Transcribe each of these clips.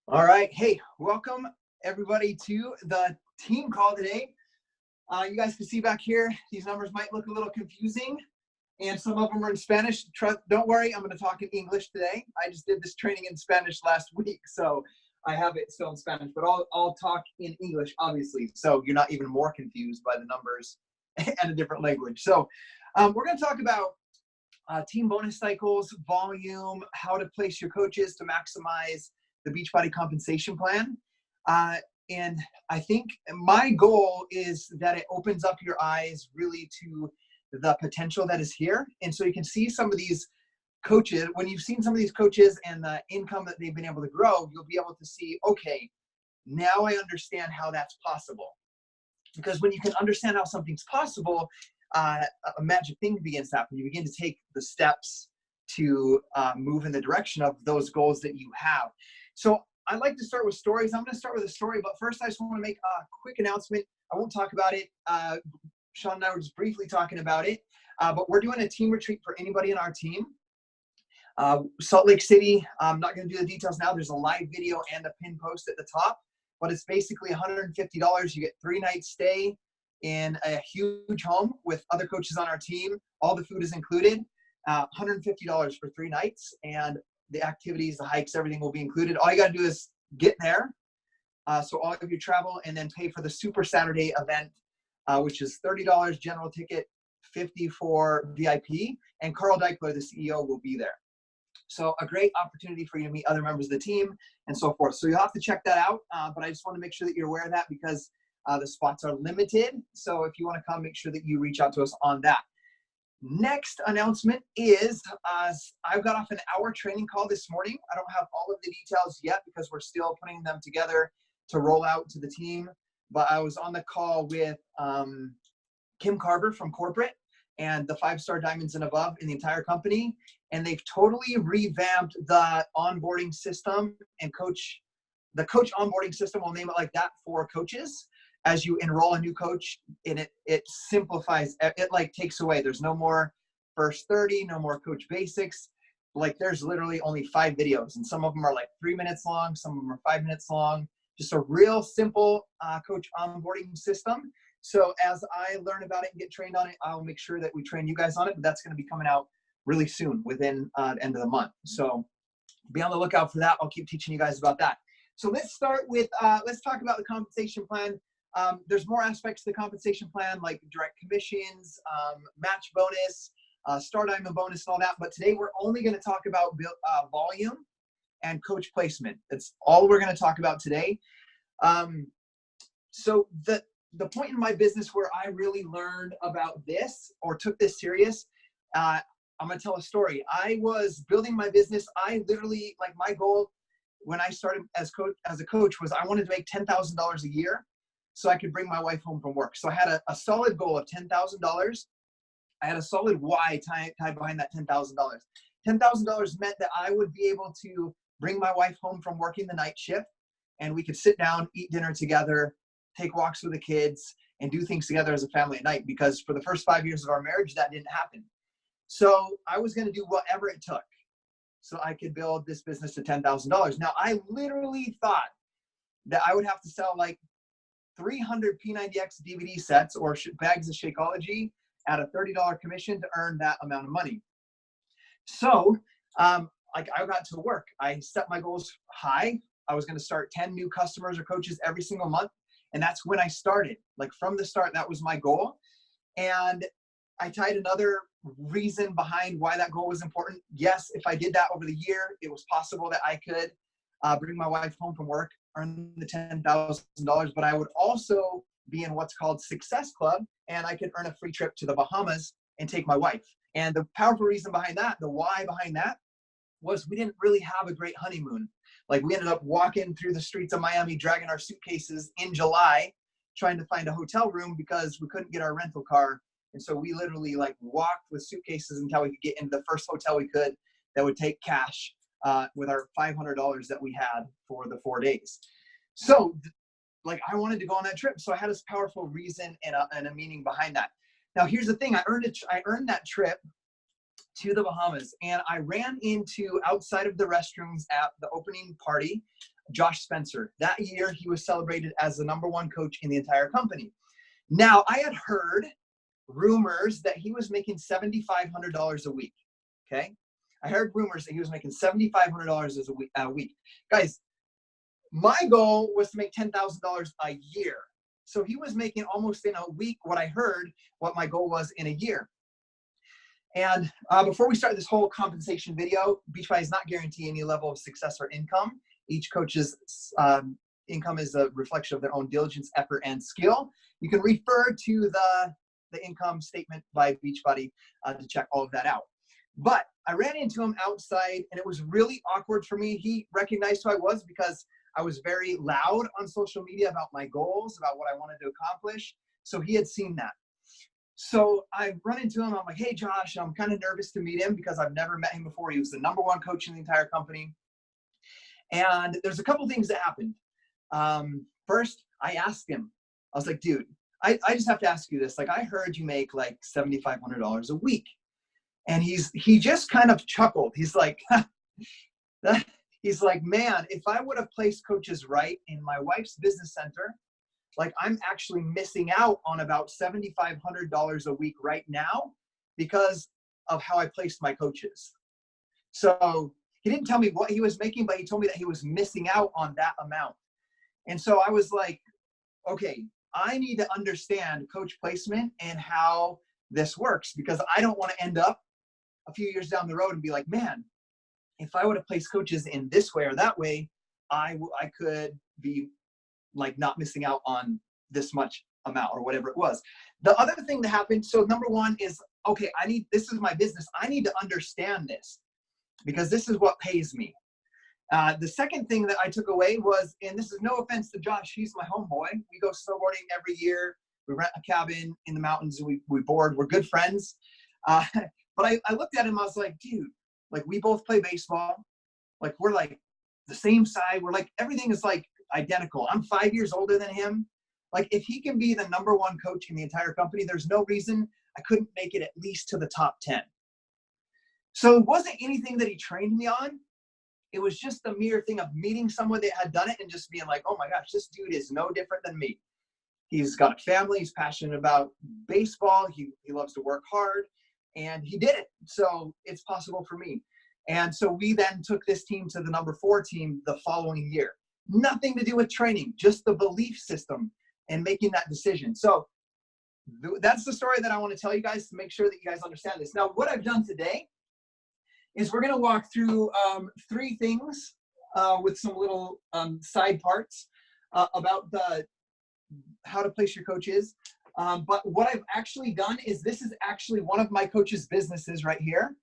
All right. Hey, welcome everybody to the team call today. You guys can see back here, these numbers might look a little confusing and some of them are in Spanish. Don't worry, I'm going to talk in English today. I just did this training in Spanish last week, so I have it still in Spanish, but I'll talk in English, obviously, so you're not even more confused by the numbers and a different language. So we're going to talk about team bonus cycles, volume, how to place your coaches to maximize the Beachbody compensation plan. And I think my goal is that it opens up your eyes really to the potential that is here. And so you can see some of these coaches, when you've seen some of these coaches and the income that they've been able to grow, you'll be able to see, okay, now I understand how that's possible. Because when you can understand how something's possible, a magic thing begins to happen. You begin to take the steps to move in the direction of those goals that you have. So I'd like to start with stories. I'm going to start with a story, but first I just want to make a quick announcement. I won't talk about it. Sean and I were just briefly talking about it, but we're doing a team retreat for anybody in our team. Salt Lake City, I'm not going to do the details now. There's a live video and a pin post at the top, but it's basically $150. You get 3 nights stay in a huge home with other coaches on our team. All the food is included, $150 for 3 nights, and the activities, the hikes, everything will be included. All you got to do is get there. So all of your travel, and then pay for the Super Saturday event, which is $30 general ticket, $50 for VIP, and Carl Deichler, the CEO, will be there. So a great opportunity for you to meet other members of the team and so forth. So you'll have to check that out. But I just want to make sure that you're aware of that because the spots are limited. So if you want to come, make sure that you reach out to us on that. Next announcement is I've got off an hour training call this morning. I don't have all of the details yet because we're still putting them together to roll out to the team. But I was on the call with Kim Carver from corporate and the 5-star diamonds and above in the entire company. And they've totally revamped the onboarding system and the coach onboarding system, we'll name it like that, for coaches. As you enroll a new coach, and it simplifies, it like takes away. There's no more first 30, no more coach basics. Like there's literally only 5 videos, and some of them are like 3 minutes long, some of them are 5 minutes long. Just a real simple coach onboarding system. So as I learn about it and get trained on it, I'll make sure that we train you guys on it, but that's going to be coming out really soon within the end of the month. So be on the lookout for that. I'll keep teaching you guys about that. So let's start with, let's talk about the compensation plan. There's more aspects to the compensation plan, like direct commissions, match bonus, star diamond bonus, and all that. But today we're only going to talk about volume and coach placement. That's all we're going to talk about today. So the point in my business where I really learned about this or took this serious, I'm going to tell a story. I was building my business. I literally, like, my goal when I started as a coach was I wanted to make $10,000 a year so I could bring my wife home from work. So I had a solid goal of $10,000. I had a solid why tied behind that $10,000. $10,000 meant that I would be able to bring my wife home from working the night shift, and we could sit down, eat dinner together, take walks with the kids, and do things together as a family at night. Because for the first 5 years of our marriage, that didn't happen. So I was going to do whatever it took so I could build this business to $10,000. Now, I literally thought that I would have to sell like 300 P90X DVD sets or bags of Shakeology at a $30 commission to earn that amount of money. So like I got to work. I set my goals high. I was going to start 10 new customers or coaches every single month. And that's when I started. Like from the start, that was my goal. And I tied another reason behind why that goal was important. Yes, if I did that over the year, it was possible that I could bring my wife home from work, earn the $10,000, but I would also be in what's called Success Club, and I could earn a free trip to the Bahamas and take my wife. And the powerful reason behind that, the why behind that, was we didn't really have a great honeymoon. Like we ended up walking through the streets of Miami, dragging our suitcases in July, trying to find a hotel room because we couldn't get our rental car. And so we literally like walked with suitcases until we could get into the first hotel we could that would take cash with our $500 that we had for the 4 days. So like I wanted to go on that trip. So I had this powerful reason and a meaning behind that. Now here's the thing, I earned that trip to the Bahamas, and I ran into, outside of the restrooms at the opening party, Josh Spencer. That year, he was celebrated as the #1 coach in the entire company. Now, I had heard rumors that he was making $7,500 a week, okay? I heard rumors that he was making $7,500 a week. Guys, my goal was to make $10,000 a year. So he was making almost in a week what I heard what my goal was in a year. And before we start this whole compensation video, Beachbody does not guarantee any level of success or income. Each coach's income is a reflection of their own diligence, effort, and skill. You can refer to the income statement by Beachbody to check all of that out. But I ran into him outside, and it was really awkward for me. He recognized who I was because I was very loud on social media about my goals, about what I wanted to accomplish. So he had seen that. So I run into him. I'm like, hey, Josh, I'm kind of nervous to meet him because I've never met him before. He was the #1 coach in the entire company. And there's a couple things that happened. First, I asked him, I was like, dude, I just have to ask you this. Like, I heard you make like $7,500 a week. And he just kind of chuckled. He's like, he's like, man, if I would have placed coaches right in my wife's business center, like I'm actually missing out on about $7,500 a week right now because of how I placed my coaches. So he didn't tell me what he was making, but he told me that he was missing out on that amount. And so I was like, okay, I need to understand coach placement and how this works, because I don't want to end up a few years down the road and be like, man, if I would have placed coaches in this way or that way, I could be like not missing out on this much amount or whatever it was. The other thing that happened, so #1 is, okay, this is my business. I need to understand this because this is what pays me. The second thing that I took away was, and this is no offense to Josh, he's my homeboy. We go snowboarding every year. We rent a cabin in the mountains. We board. We're good friends. But I looked at him. I was like, dude, like we both play baseball. Like we're like the same side. We're like, everything is like identical. I'm 5 years older than him. Like if he can be the #1 coach in the entire company, there's no reason I couldn't make it at least to the top 10. So it wasn't anything that he trained me on. It was just a mere thing of meeting someone that had done it and just being like, oh my gosh, this dude is no different than me. He's got a family. He's passionate about baseball. He loves to work hard, and he did it. So it's possible for me. And so we then took this team to the #4 team the following year. Nothing to do with training, just the belief system and making that decision. So that's the story that I want to tell you guys to make sure that you guys understand this. Now, what I've done today is we're going to walk through 3 things with some little side parts about how to place your coaches. But what I've actually done is this is actually one of my coaches' businesses right here.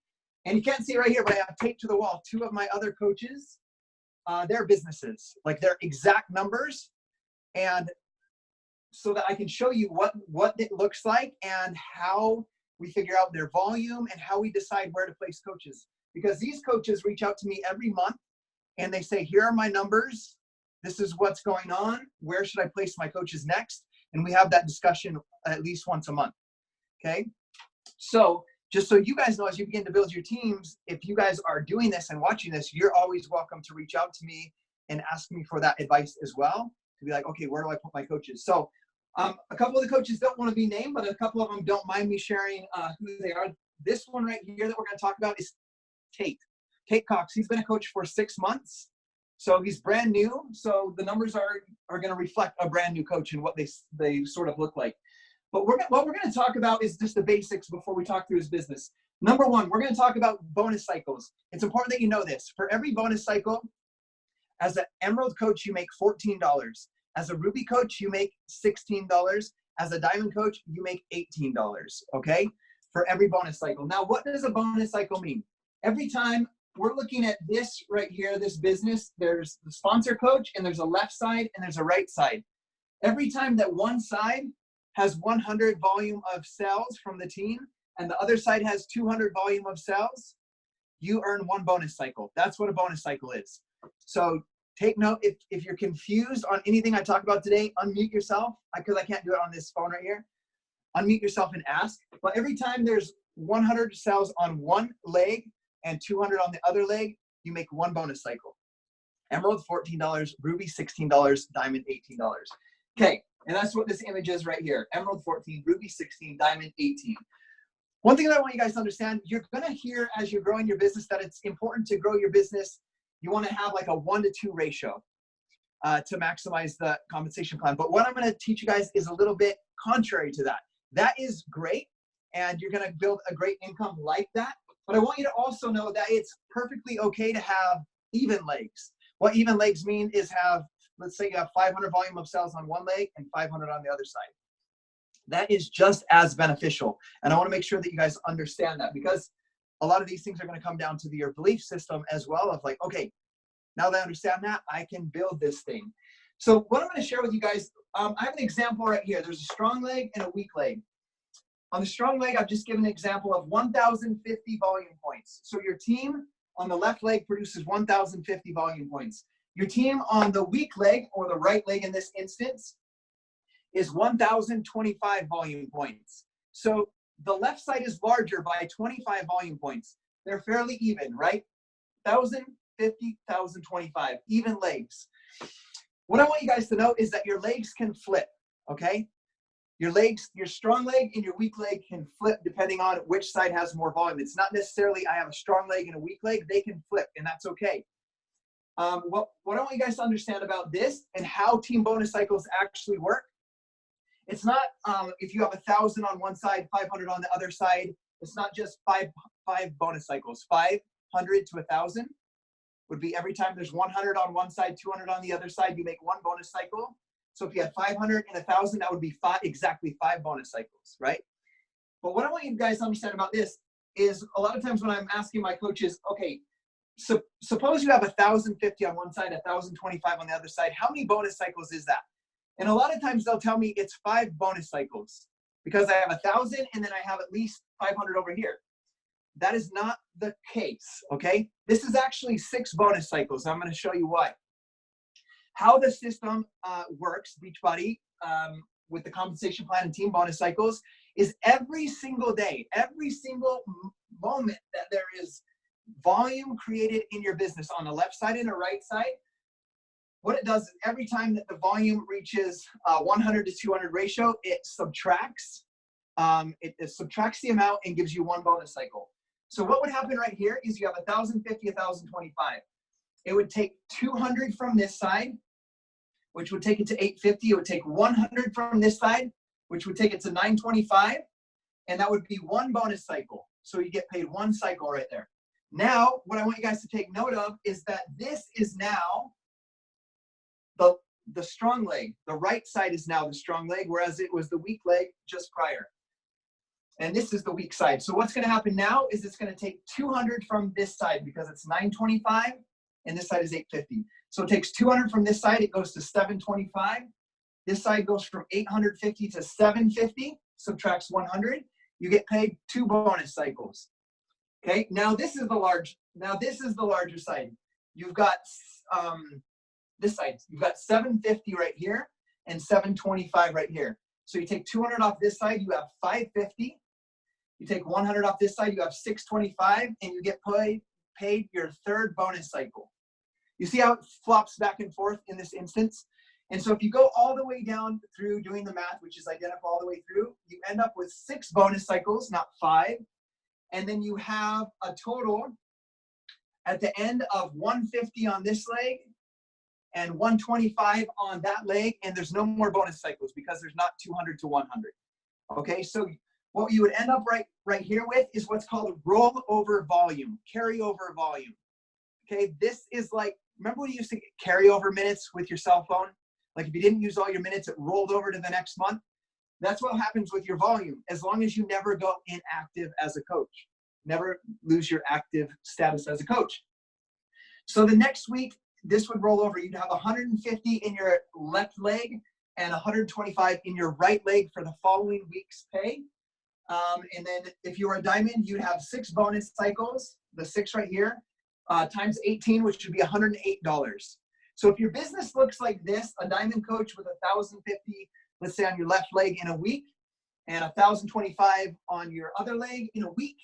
And you can't see it right here, but I have taped to the wall 2 of my other coaches, their businesses, like their exact numbers. And so that I can show you what it looks like and how we figure out their volume and how we decide where to place coaches. Because these coaches reach out to me every month and they say, here are my numbers. This is what's going on. Where should I place my coaches next? And we have that discussion at least once a month. Okay. So just so you guys know, as you begin to build your teams, if you guys are doing this and watching this, you're always welcome to reach out to me and ask me for that advice as well. To be like, okay, where do I put my coaches? So a couple of the coaches don't want to be named, but a couple of them don't mind me sharing who they are. This one right here that we're going to talk about is Tate Cox. He's been a coach for 6 months. So he's brand new. So the numbers are going to reflect a brand new coach and what they sort of look like. But what we're going to talk about is just the basics before we talk through his business. #1, we're going to talk about bonus cycles. It's important that you know this. For every bonus cycle, as an Emerald coach, you make $14. As a Ruby coach, you make $16. As a Diamond coach, you make $18, okay? For every bonus cycle. Now, what does a bonus cycle mean? Every time we're looking at this right here, this business, there's the sponsor coach, and there's a left side, and there's a right side. Every time that one side has 100 volume of sales from the team, and the other side has 200 volume of sales, you earn 1 bonus cycle. That's what a bonus cycle is. So take note, if you're confused on anything I talk about today, unmute yourself, because I can't do it on this phone right here. Unmute yourself and ask. But every time there's 100 cells on one leg and 200 on the other leg, you make one bonus cycle. Emerald, $14, Ruby, $16, Diamond, $18. Okay, and that's what this image is right here. Emerald, 14, Ruby, 16, Diamond, 18. One thing that I want you guys to understand, you're gonna hear as you're growing your business that it's important to grow your business. You wanna have like a 1-to-2 ratio to maximize the compensation plan. But what I'm gonna teach you guys is a little bit contrary to that. That is great, and you're gonna build a great income like that. But I want you to also know that it's perfectly okay to have even legs. What even legs mean is have, let's say you have 500 volume of cells on one leg and 500 on the other side. That is just as beneficial. And I want to make sure that you guys understand that, because a lot of these things are going to come down to your belief system as well of like, okay, now that I understand that, I can build this thing. So what I'm going to share with you guys, I have an example right here. There's a strong leg and a weak leg. On the strong leg, I've just given an example of 1,050 volume points. So your team on the left leg produces 1,050 volume points. Your team on the weak leg, or the right leg in this instance, is 1,025 volume points. So the left side is larger by 25 volume points. They're fairly even, right? 1,050, 1,025, even legs. What I want you guys to know is that your legs can flip, okay? Your legs, your strong leg and your weak leg can flip depending on which side has more volume. It's not necessarily I have a strong leg and a weak leg. They can flip, and that's okay. What I want you guys to understand about this and how team bonus cycles actually work, it's not if you have 1,000 on one side, 500 on the other side. It's not just five bonus cycles. 500 to 1,000 would be every time there's 100 on one side, 200 on the other side, you make one bonus cycle. So if you had 500 and 1,000, that would be exactly five bonus cycles, right? But what I want you guys to understand about this is a lot of times when I'm asking my coaches, okay, so suppose you have 1,050 on one side, 1,025 on the other side. How many bonus cycles is that? And a lot of times they'll tell me it's 5 bonus cycles because I have 1,000 and then I have at least 500 over here. That is not the case, okay? This is actually 6 bonus cycles. I'm going to show you why. How the system works, Beachbody, with the compensation plan and team bonus cycles, is every single day, every single moment that there is volume created in your business on the left side and the right side, what it does is every time that the volume reaches 100 to 200 ratio, it subtracts. It subtracts the amount and gives you one bonus cycle. So what would happen right here is you have 1,050, 1,025. It would take 200 from this side, which would take it to 850. It would take 100 from this side, which would take it to 925. And that would be one bonus cycle. So you get paid one cycle right there. Now, what I want you guys to take note of is that this is now the strong leg. The right side is now the strong leg, whereas it was the weak leg just prior. And this is the weak side. So what's going to happen now is it's going to take 200 from this side because it's 925 and this side is 850. So it takes 200 from this side, it goes to 725. This side goes from 850 to 750, subtracts 100. You get paid 2 bonus cycles. Okay, now this is the larger side. You've got this side. You've got 750 right here and 725 right here. So you take 200 off this side, you have 550. You take 100 off this side, you have 625, and you get paid your 3rd bonus cycle. You see how it flops back and forth in this instance? And so if you go all the way down through doing the math, which is identical all the way through, you end up with 6 bonus cycles, not 5. And then you have a total at the end of 150 on this leg and 125 on that leg, and there's no more bonus cycles because there's not 200 to 100. Okay, so what you would end up right here with is what's called rollover volume, carryover volume. Okay, this is like, remember when you used to get carryover minutes with your cell phone? Like if you didn't use all your minutes, it rolled over to the next month. That's what happens with your volume, as long as you never go inactive as a coach. Never lose your active status as a coach. So the next week, this would roll over. You'd have 150 in your left leg and 125 in your right leg for the following week's pay. And then if you were a diamond, you'd have 6 bonus cycles, the 6 right here, times 18, which would be $108. So if your business looks like this, a diamond coach with 1,050, let's say on your left leg in a week, and 1,025 on your other leg in a week.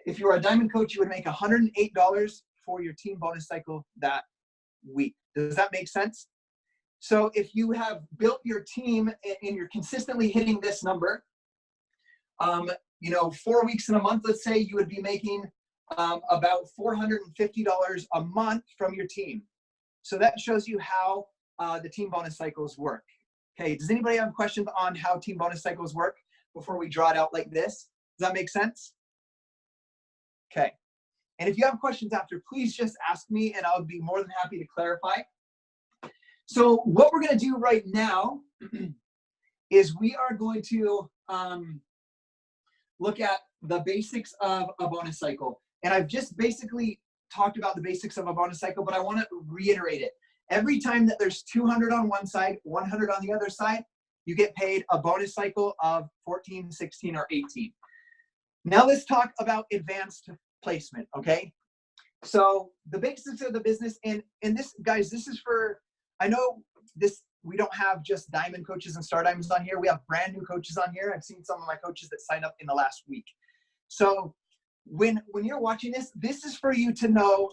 If you were a diamond coach, you would make $108 for your team bonus cycle that week. Does that make sense? So if you have built your team and you're consistently hitting this number, 4 weeks in a month, let's say, you would be making about $450 a month from your team. So that shows you how the team bonus cycles work. Okay, does anybody have questions on how team bonus cycles work before we draw it out like this? Does that make sense? Okay, and if you have questions after, please just ask me and I'll be more than happy to clarify. So what we're gonna do right now is we are going to look at the basics of a bonus cycle. And I've just basically talked about the basics of a bonus cycle, but I want to reiterate it. Every time that there's 200 on one side, 100 on the other side, you get paid a bonus cycle of 14, 16, or 18. Now let's talk about advanced placement, okay? So the basics of the business, and this, guys, this is for, I know this, we don't have just diamond coaches and star diamonds on here. We have brand new coaches on here. I've seen some of my coaches that signed up in the last week. So when you're watching this, this is for you to know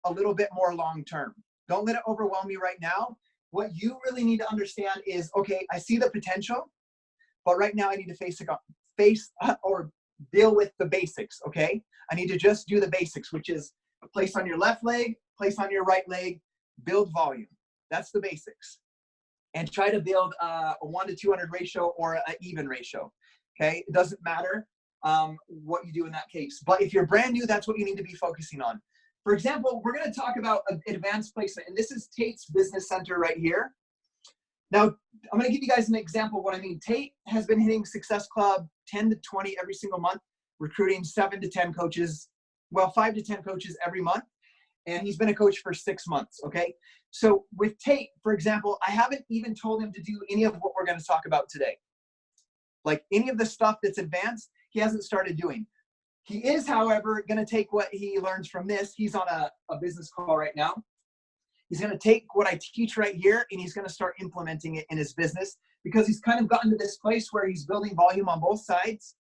a little bit more long-term. Don't let it overwhelm you right now. What you really need to understand is, okay, I see the potential, but right now I need to or deal with the basics, okay? I need to just do the basics, which is place on your left leg, place on your right leg, build volume. That's the basics. And try to build a 1 to 200 ratio or an even ratio, okay? It doesn't matter what you do in that case. But if you're brand new, that's what you need to be focusing on. For example, we're gonna talk about advanced placement, and this is Tate's Business Center right here. Now, I'm gonna give you guys an example of what I mean. Tate has been hitting Success Club 10 to 20 every single month, recruiting 7 to 10 coaches, well, 5 to 10 coaches every month. And he's been a coach for 6 months, okay? So with Tate, for example, I haven't even told him to do any of what we're gonna talk about today. Like any of the stuff that's advanced, he hasn't started doing. He is, however, gonna take what he learns from this. He's on a business call right now. He's gonna take what I teach right here and he's gonna start implementing it in his business because he's kind of gotten to this place where he's building volume on both sides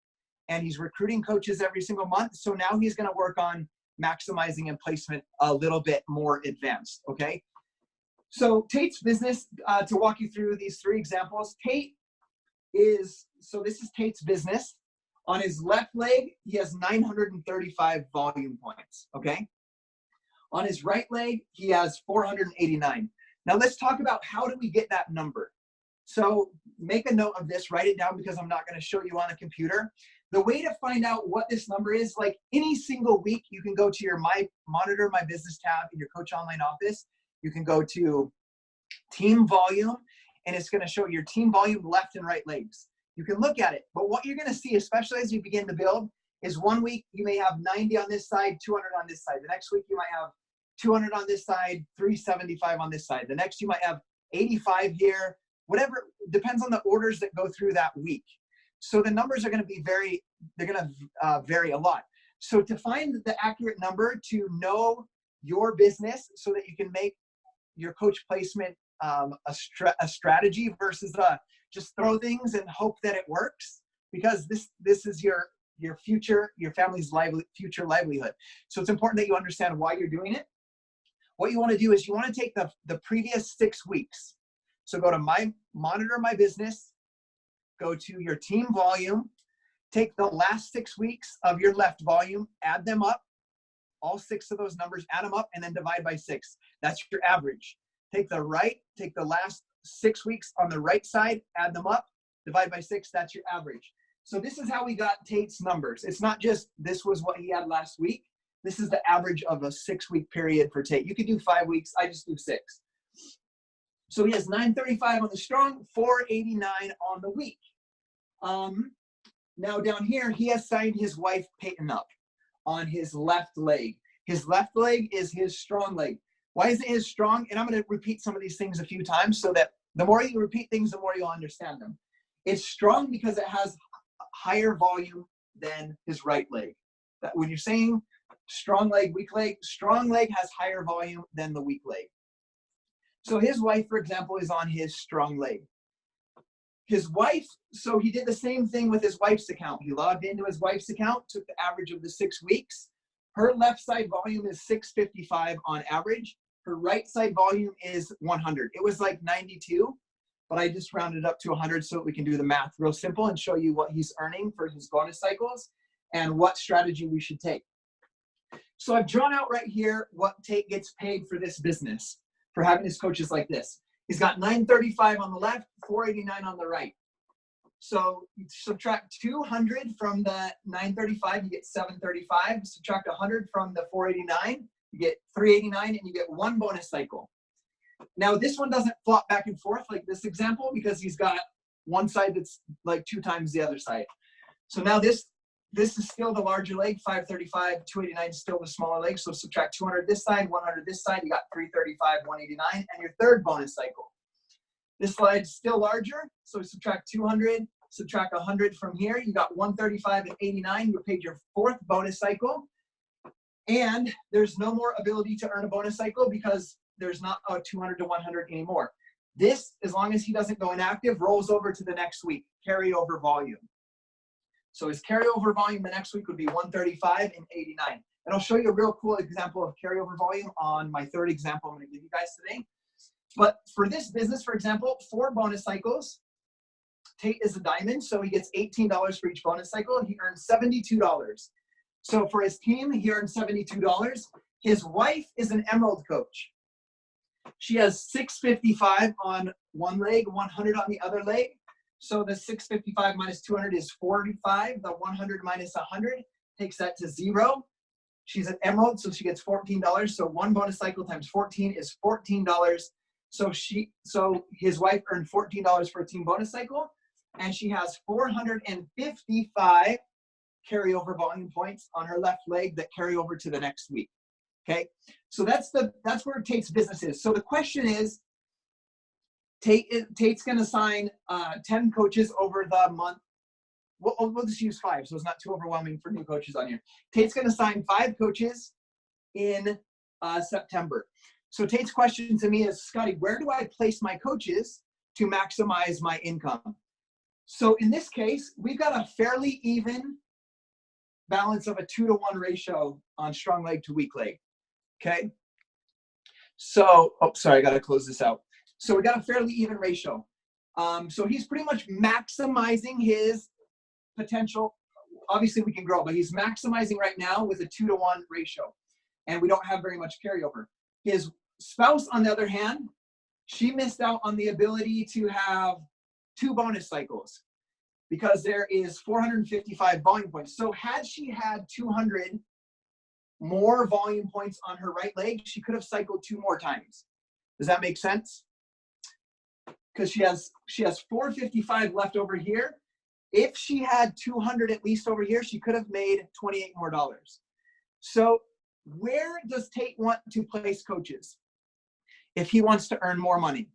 and he's recruiting coaches every single month. So now he's gonna work on maximizing and placement a little bit more advanced, okay? So Tate's business, to walk you through these 3 examples, Tate is, so this is Tate's business. On his left leg, he has 935 volume points, okay? On his right leg, he has 489. Now let's talk about how do we get that number. So make a note of this, write it down because I'm not gonna show you on a computer. The way to find out what this number is, like any single week, you can go to your Monitor My Business tab in your Coach Online office. You can go to Team Volume, and it's gonna show your team volume left and right legs. You can look at it, but what you're gonna see, especially as you begin to build, is one week you may have 90 on this side, 200 on this side. The next week you might have 200 on this side, 375 on this side. The next you might have 85 here, whatever, depends on the orders that go through that week. So the numbers are gonna be vary a lot. So to find the accurate number, to know your business so that you can make your coach placement a strategy versus just throw things and hope that it works, because this is your future, your family's future livelihood. So it's important that you understand why you're doing it. What you want to do is you want to take the previous 6 weeks. So go to Monitor My Business, go to your team volume, take the last 6 weeks of your left volume, add them up, all 6 of those numbers, add them up, and then divide by 6. That's your average. Take the last 6 weeks on the right side, add them up, divide by 6, that's your average. So this is how we got Tate's numbers. It's not just this was what he had last week. This is the average of a 6-week period for Tate. You could do 5 weeks, I just do 6. So he has 935 on the strong, 489 on the weak. Now down here, he has signed his wife Peyton up on his left leg. His left leg is his strong leg. Why is it his strong? And I'm going to repeat some of these things a few times so that the more you repeat things, the more you'll understand them. It's strong because it has higher volume than his right leg. That when you're saying strong leg, strong leg has higher volume than the weak leg. So his wife, for example, is on his strong leg. His wife, so he did the same thing with his wife's account. He logged into his wife's account, took the average of the 6 weeks. Her left side volume is 655 on average. Her right side volume is 100. It was like 92, but I just rounded up to 100 so that we can do the math real simple and show you what he's earning for his bonus cycles and what strategy we should take. So I've drawn out right here what Tate gets paid for this business, for having his coaches like this. He's got 935 on the left, 489 on the right. So you subtract 200 from the 935, you get 735. Subtract 100 from the 489, you get 389, and you get 1 bonus cycle. Now this one doesn't flop back and forth like this example because he's got one side that's like 2 times the other side. So now this is still the larger leg, 535, 289 is still the smaller leg. So subtract 200 this side, 100 this side, you got 335, 189, and your third bonus cycle. This slide's still larger, so subtract 200, subtract 100 from here, you got 135 and 89, you paid your 4th bonus cycle. And there's no more ability to earn a bonus cycle because there's not a 200 to 100 anymore. This, as long as he doesn't go inactive, rolls over to the next week, carryover volume. So his carryover volume the next week would be 135 and 89. And I'll show you a real cool example of carryover volume on my 3rd example I'm going to give you guys today. But for this business, for example, 4 bonus cycles. Tate is a diamond, so he gets $18 for each bonus cycle, and he earns $72. So for his team, he earned $72. His wife is an emerald coach. She has 655 on one leg, 100 on the other leg. So the 655 minus 200 is 45. The 100 minus 100 takes that to 0. She's an emerald, so she gets $14. So 1 bonus cycle times 14 is $14. So his wife earned $14 for a team bonus cycle, and she has 455 carryover volume points on her left leg that carry over to the next week. Okay, so that's where Tate's business is. So the question is, Tate's going to sign 10 coaches over the month. We'll just use 5, so it's not too overwhelming for new coaches on here. Tate's going to sign 5 coaches in September. So Tate's question to me is, Scotty, where do I place my coaches to maximize my income? So in this case, we've got a fairly even balance of a 2-to-1 ratio on strong leg to weak leg. Okay. So, sorry, I got to close this out. So we got a fairly even ratio. So he's pretty much maximizing his potential. Obviously we can grow, but he's maximizing right now with a 2-to-1 ratio, and we don't have very much carryover. His spouse, on the other hand, she missed out on the ability to have 2 bonus cycles because there is 455 volume points. So had she had 200 more volume points on her right leg, she could have cycled 2 more times. Does that make sense? Because she has 455 left over here. If she had 200 at least over here, she could have made $28 more. So where does Tate want to place coaches if he wants to earn more money?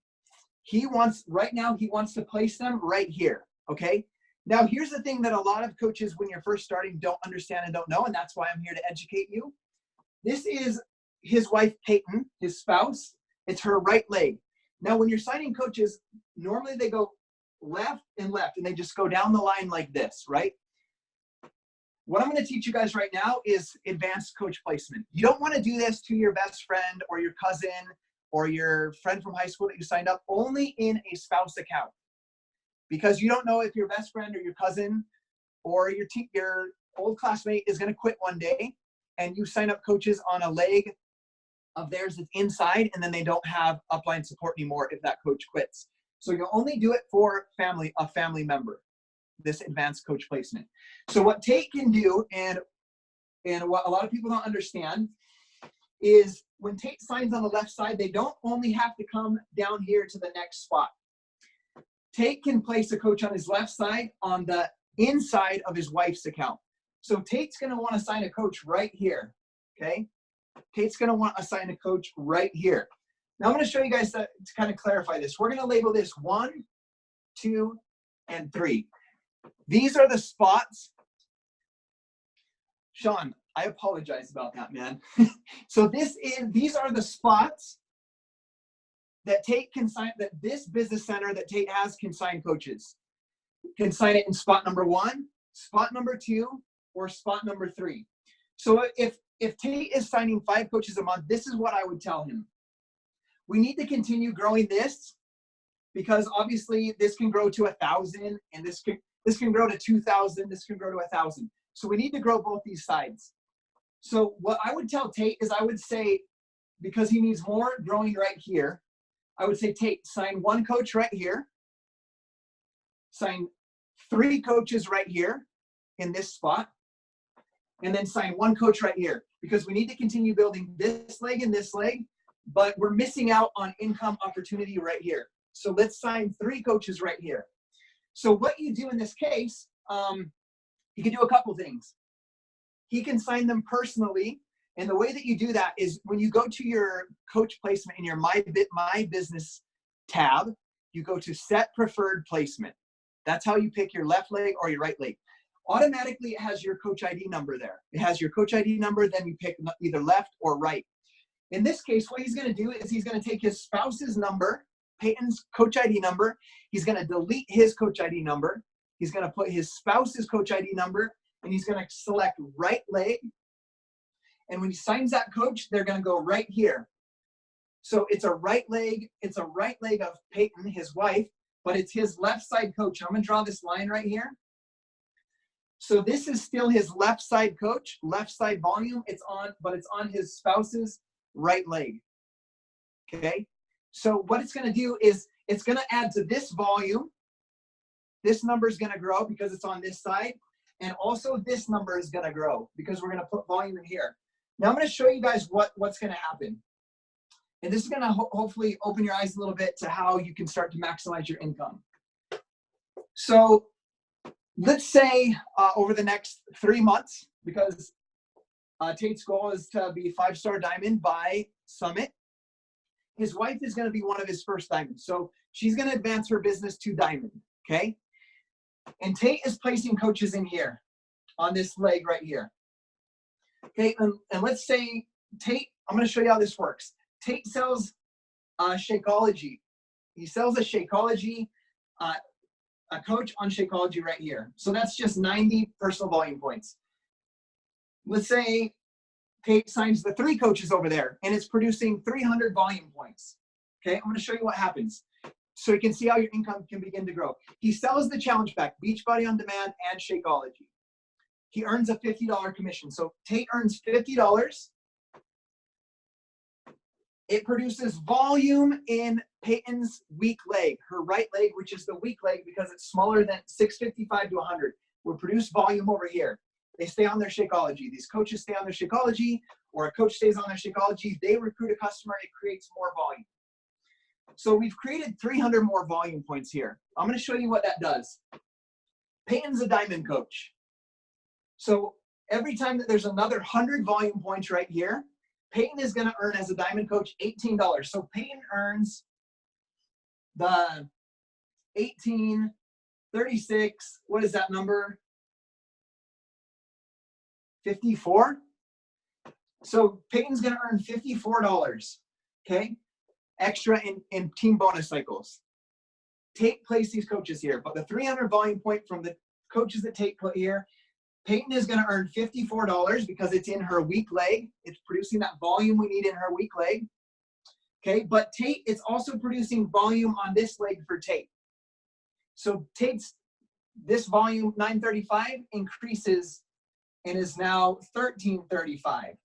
Right now he wants to place them right here, okay? Now here's the thing that a lot of coaches when you're first starting don't understand and don't know, and that's why I'm here to educate you. This is his wife, Peyton, his spouse. It's her right leg. Now when you're signing coaches, normally they go left and left, and they just go down the line like this, right? What I'm going to teach you guys right now is advanced coach placement. You don't want to do this to your best friend or your cousin or your friend from high school that you signed up, only in a spouse account. Because you don't know if your best friend or your cousin or your old classmate is going to quit one day, and you sign up coaches on a leg of theirs that's inside, and then they don't have upline support anymore if that coach quits. So you'll only do it for a family member, this advanced coach placement. So what Tate can do, and what a lot of people don't understand, is when Tate signs on the left side, they don't only have to come down here to the next spot. Tate can place a coach on his left side on the inside of his wife's account. So Tate's going to want to sign a coach right here, okay? Tate's going to want to assign a coach right here. Now I'm going to show you guys to kind of clarify this. We're going to label this 1, 2, and 3. These are the spots. Sean, I apologize about that, man. So these are the spots that Tate can sign, that this business center that Tate has can sign coaches. can sign it in spot number 1, spot number 2, or spot number 3. So if Tate is signing 5 coaches a month, this is what I would tell him. We need to continue growing this, because obviously this can grow to 1,000, and this can grow to 2,000, this can grow to 1,000. So we need to grow both these sides. So what I would tell Tate is, I would say, because he needs more growing right here, I would say, Tate, sign 1 coach right here, sign 3 coaches right here in this spot, and then sign 1 coach right here, because we need to continue building this leg and this leg, but we're missing out on income opportunity right here. So let's sign 3 coaches right here. So what you do in this case, you can do a couple things. He can sign them personally, and the way that you do that is when you go to your coach placement in your My Business tab, you go to Set Preferred Placement. That's how you pick your left leg or your right leg. Automatically, it has your coach ID number there. It has your coach ID number, then you pick either left or right. In this case, what he's going to do is he's going to take his spouse's number, Peyton's coach ID number. He's going to delete his coach ID number. He's going to put his spouse's coach ID number, and he's going to select right leg. And when he signs that coach, they're going to go right here. So it's a right leg. It's a right leg of Peyton, his wife, but it's his left side coach. I'm going to draw this line right here. So this is still his left side coach, left side volume. It's on, but it's on his spouse's right leg. Okay. So what it's going to do is it's going to add to this volume. This number is going to grow because it's on this side. And also this number is going to grow because we're going to put volume in here. Now I'm going to show you guys what's going to happen. And this is going to hopefully open your eyes a little bit to how you can start to maximize your income. So let's say over the next 3 months, because Tate's goal is to be 5-star diamond by Summit. His wife is going to be one of his first diamonds. So she's going to advance her business to diamond, okay? And Tate is placing coaches in here on this leg right here. Okay, and let's say Tate, I'm going to show you how this works. Tate sells Shakeology. He sells a Shakeology, a coach on Shakeology right here. So that's just 90 personal volume points. Let's say Tate signs the 3 coaches over there, and it's producing 300 volume points. Okay, I'm going to show you what happens so you can see how your income can begin to grow. He sells the challenge pack, Beachbody On Demand and Shakeology. He earns a $50 commission. So Tate earns $50. It produces volume in Peyton's weak leg, her right leg, which is the weak leg because it's smaller than 655 to 100. We'll produce volume over here. They stay on their Shakeology. These coaches stay on their Shakeology, or a coach stays on their Shakeology. They recruit a customer. It creates more volume. So we've created 300 more volume points here. I'm going to show you what that does. Peyton's a diamond coach. So every time that there's another 100 volume points right here, Peyton is going to earn as a diamond coach $18. So Peyton earns the 18, 36, what is that number? 54. So Peyton's going to earn $54, okay, extra in team bonus cycles. Tate plays these coaches here, but the 300 volume point from the coaches that Tate put here, Peyton is going to earn $54 because it's in her weak leg. It's producing that volume we need in her weak leg. Okay, but Tate is also producing volume on this leg for Tate. So Tate's, this volume 935 increases and is now 1335.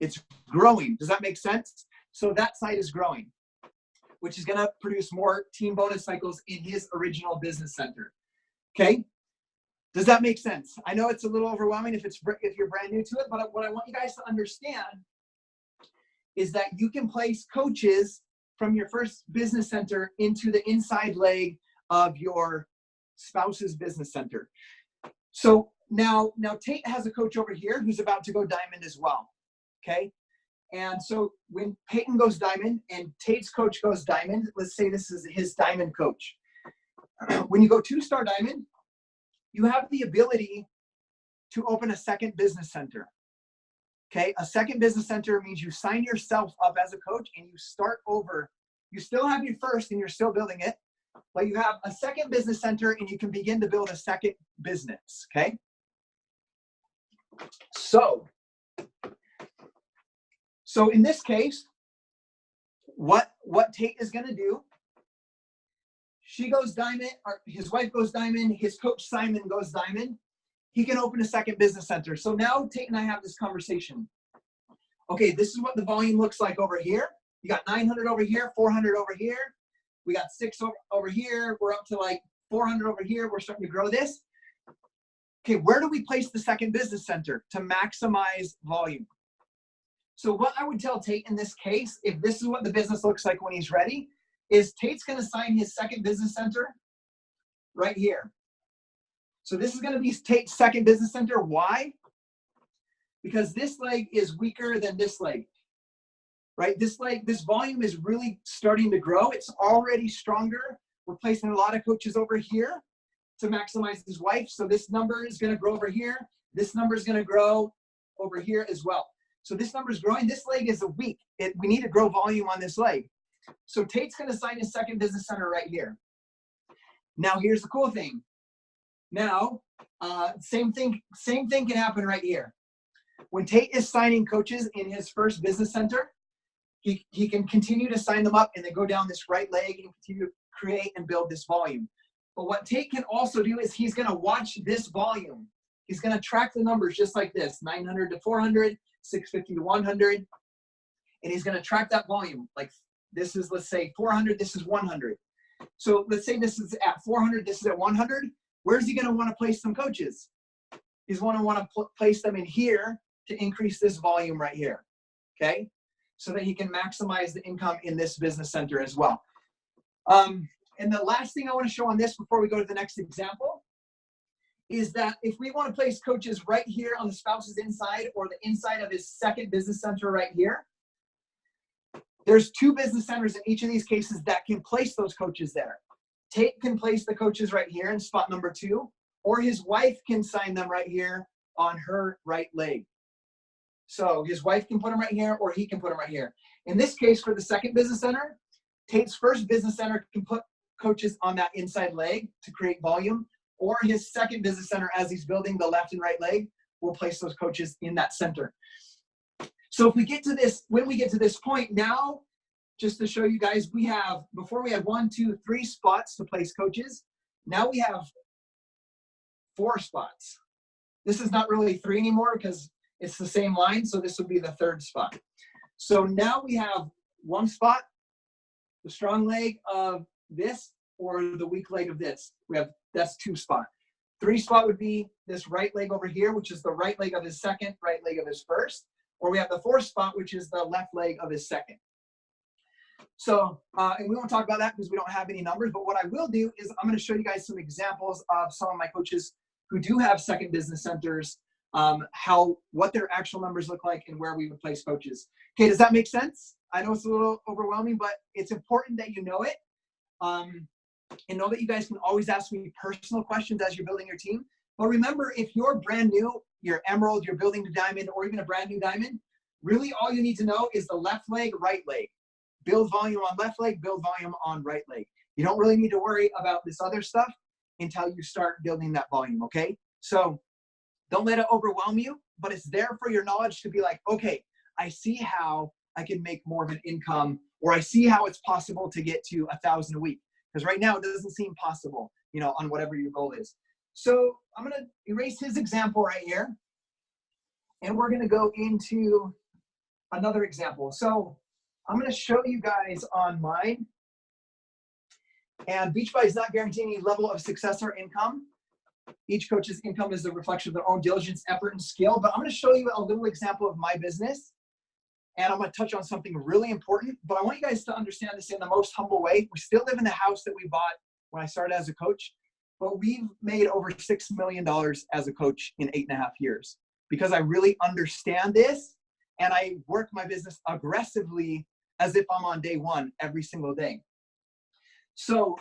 It's growing. Does that make sense? So that side is growing, which is going to produce more team bonus cycles in his original business center. Okay? Does that make sense? I know it's a little overwhelming if you're brand new to it, but what I want you guys to understand is that you can place coaches from your first business center into the inside leg of your spouse's business center. So now Tate has a coach over here who's about to go diamond as well, okay? And so when Peyton goes diamond and Tate's coach goes diamond, let's say this is his diamond coach. When you go 2-star diamond, you have the ability to open a second business center. Okay, a second business center means you sign yourself up as a coach and you start over. You still have your first and you're still building it, but you have a second business center and you can begin to build a second business, okay? So in this case, what Tate is gonna do, she goes diamond, or his wife goes diamond, his coach Simon goes diamond. He can open a second business center. So now Tate and I have this conversation. Okay, this is what the volume looks like over here. You got 900 over here, 400 over here. We got 6 over here. We're up to like 400 over here. We're starting to grow this. Okay, where do we place the second business center to maximize volume? So what I would tell Tate in this case, if this is what the business looks like when he's ready, is Tate's going to sign his second business center right here. So this is going to be Tate's second business center. Why? Because this leg is weaker than this leg, right? This leg, this volume is really starting to grow. It's already stronger. We're placing a lot of coaches over here to maximize his wife. So this number is going to grow over here. This number is going to grow over here as well. So this number is growing. This leg is weak. We need to grow volume on this leg. So Tate's going to sign his second business center right here. Now, here's the cool thing. Now, same thing can happen right here. When Tate is signing coaches in his first business center, he can continue to sign them up and then go down this right leg and continue to create and build this volume. But what Tate can also do is he's going to watch this volume. He's going to track the numbers just like this, 900 to 400, 650 to 100. And he's going to track that volume. Like this is, let's say 400, this is 100. So let's say this is at 400, this is at 100. Where's he going to want to place some coaches? He's going to want to place them in here to increase this volume right here, okay? So that he can maximize the income in this business center as well. And the last thing I want to show on this before we go to the next example is that if we want to place coaches right here on the spouse's inside or the inside of his second business center right here, there's 2 business centers in each of these cases that can place those coaches there. Tate can place the coaches right here in spot number 2, or his wife can sign them right here on her right leg. So his wife can put them right here, or he can put them right here. In this case, for the second business center, Tate's first business center can put coaches on that inside leg to create volume, or his second business center, as he's building the left and right leg, will place those coaches in that center. So if we get to this, when we get to this point now, just to show you guys, we have, before we had 1, 2, 3 spots to place coaches. Now we have 4 spots. This is not really 3 anymore because it's the same line. So this would be the 3rd spot. So now we have 1 spot, the strong leg of this or the weak leg of this. That's 2 spot. 3 spot would be this right leg over here, which is the right leg of his second, right leg of his first. Or we have the 4th spot, which is the left leg of his second. So, and we won't talk about that because we don't have any numbers, but what I will do is I'm going to show you guys some examples of some of my coaches who do have second business centers, what their actual numbers look like and where we would place coaches. Okay, does that make sense? I know it's a little overwhelming, but it's important that you know it. And know that you guys can always ask me personal questions as you're building your team. But remember, if you're brand new, you're emerald, you're building the diamond, or even a brand new diamond, really all you need to know is the left leg, right leg. Build volume on left leg, build volume on right leg. You don't really need to worry about this other stuff until you start building that volume, okay? So don't let it overwhelm you, but it's there for your knowledge to be like, okay, I see how I can make more of an income, or I see how it's possible to get to 1,000 a week. Because right now it doesn't seem possible, you know, on whatever your goal is. So I'm going to erase his example right here. And we're going to go into another example. So I'm going to show you guys on mine. And BeachBuddy is not guaranteeing any level of success or income. Each coach's income is a reflection of their own diligence, effort, and skill. But I'm going to show you a little example of my business. And I'm going to touch on something really important. But I want you guys to understand this in the most humble way. We still live in the house that we bought when I started as a coach. But we've made over $6 million as a coach in 8.5 years. Because I really understand this. And I work my business aggressively as if I'm on day one every single day. So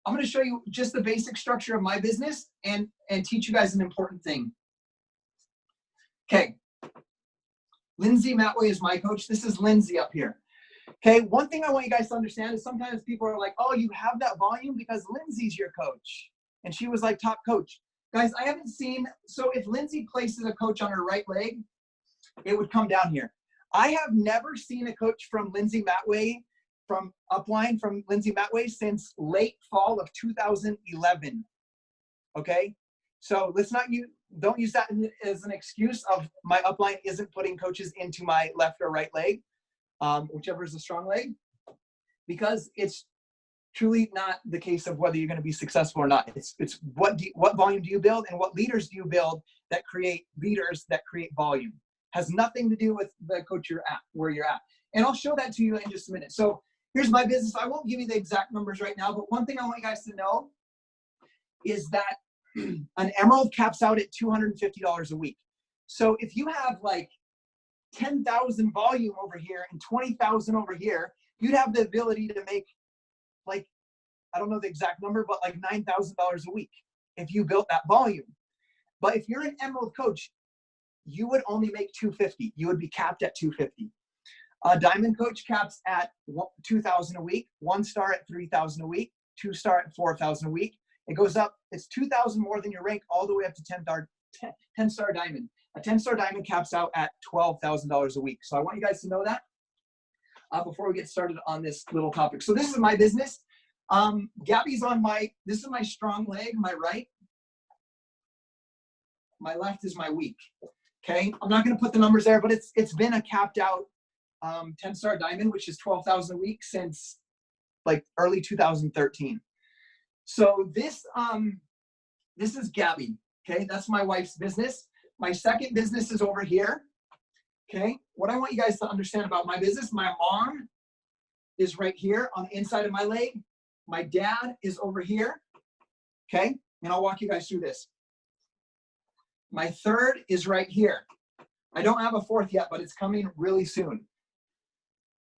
I'm going to show you just the basic structure of my business and teach you guys an important thing. Okay. Lindsay Matway is my coach. This is Lindsay up here. Okay, one thing I want you guys to understand is sometimes people are like, oh, you have that volume because Lindsay's your coach. And she was like top coach. Guys, I haven't seen, so if Lindsay places a coach on her right leg, it would come down here. I have never seen a coach from Lindsay Matway, from upline from Lindsay Matway since late fall of 2011. Okay, so don't use that as an excuse of my upline isn't putting coaches into my left or right leg, whichever is the strong leg, because it's truly not the case of whether you're going to be successful or not. It's what volume do you build, and what leaders do you build that create leaders that create volume. Has nothing to do with the coach you're at, where you're at. And I'll show that to you in just a minute. So here's my business. I won't give you the exact numbers right now, but one thing I want you guys to know is that an emerald caps out at $250 a week. So if you have like 10,000 volume over here and 20,000 over here, you'd have the ability to make, like, I don't know the exact number, but like $9,000 a week if you built that volume. But if you're an emerald coach, you would only make $250. You would be capped at $250. A diamond coach caps at $2,000 a week, 1-star at $3,000 a week, 2-star at $4,000 a week. It goes up, it's $2,000 more than your rank, all the way up to 10-star diamond. A 10-star diamond caps out at $12,000 a week. So I want you guys to know that before we get started on this little topic. So this is my business. Gabby's on this is my strong leg, my right. My left is my weak. Okay, I'm not going to put the numbers there, but it's been a capped out 10-star diamond, which is $12,000 a week since like early 2013. So this is Gabby. Okay, that's my wife's business. My second business is over here. Okay, what I want you guys to understand about my business, my mom is right here on the inside of my leg. My dad is over here. Okay, and I'll walk you guys through this. My third is right here. I don't have a fourth yet, but it's coming really soon.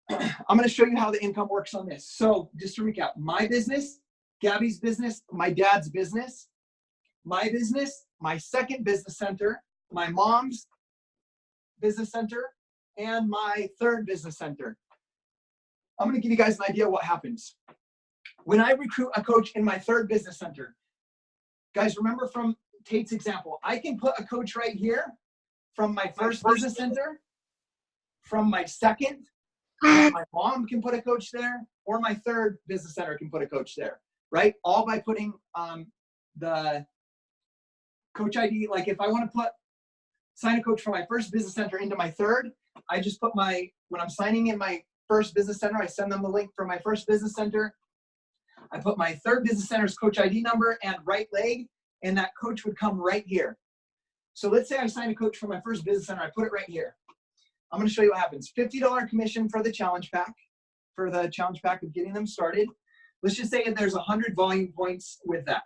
I'm going to show you how the income works on this. So just to recap, my business, Gabby's business, my dad's business, my business, my second business center, my mom's business center, and my third business center. I'm going to give you guys an idea of what happens. When I recruit a coach in my third business center, guys, remember from Tate's example, I can put a coach right here from my first business center, from my second, my mom can put a coach there, or my third business center can put a coach there, right? All by putting the coach ID. Like if I want to sign a coach from my first business center into my third, I just put when I'm signing in my first business center, I send them the link for my first business center. I put my third business center's coach ID number and right leg, and that coach would come right here. So let's say I sign a coach for my first business center. I put it right here. I'm going to show you what happens. $50 commission for the challenge pack, of getting them started. Let's just say there's 100 volume points with that.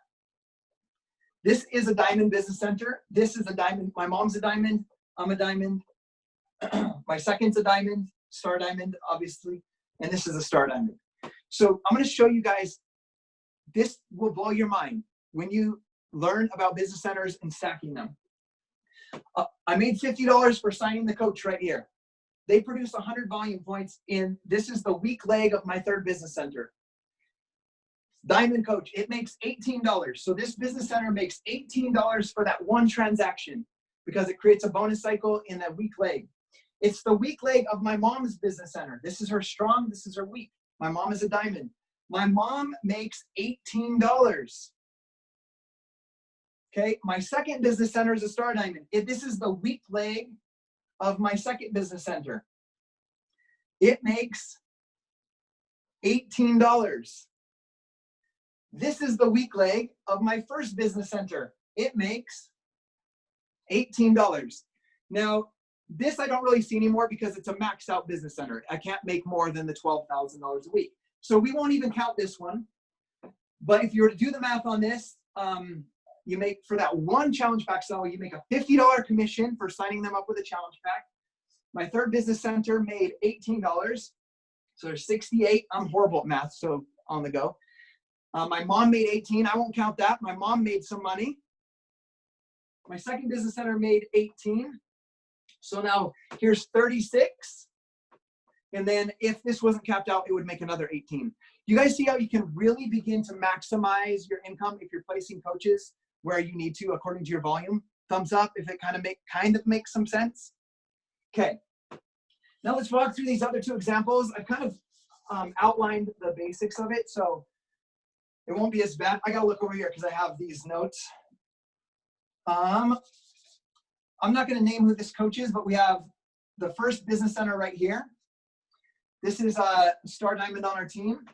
This is a diamond business center. This is a diamond. My mom's a diamond. I'm a diamond. My second's a diamond, star diamond, obviously. And this is a star diamond. So I'm going to show you guys. This will blow your mind when you learn about business centers and stacking them. I made $50 for signing the coach right here. They produce 100 volume points this is the weak leg of my third business center. Diamond coach, it makes $18. So this business center makes $18 for that one transaction because it creates a bonus cycle in that weak leg. It's the weak leg of my mom's business center. This is her strong, this is her weak. My mom is a diamond. My mom makes $18. Okay, my second business center is a star diamond. This is the weak leg of my second business center. It makes $18. This is the weak leg of my first business center. It makes $18. Now, this I don't really see anymore because it's a maxed out business center. I can't make more than the $12,000 a week. So we won't even count this one. But if you were to do the math on this, you make, for that one challenge pack sell, you make a $50 commission for signing them up with a challenge pack. My third business center made $18. So there's 68. I'm horrible at math, so on the go. My mom made 18. I won't count that. My mom made some money. My second business center made 18. So now here's 36. And then if this wasn't capped out, it would make another 18. You guys see how you can really begin to maximize your income if you're placing coaches where you need to according to your volume? Thumbs up if it kind of makes some sense. Okay. Now let's walk through these other two examples. I've kind of outlined the basics of it, so it won't be as bad. I gotta look over here because I have these notes. I'm not gonna name who this coach is, but we have the First Business Center right here. This is a Star Diamond on our team.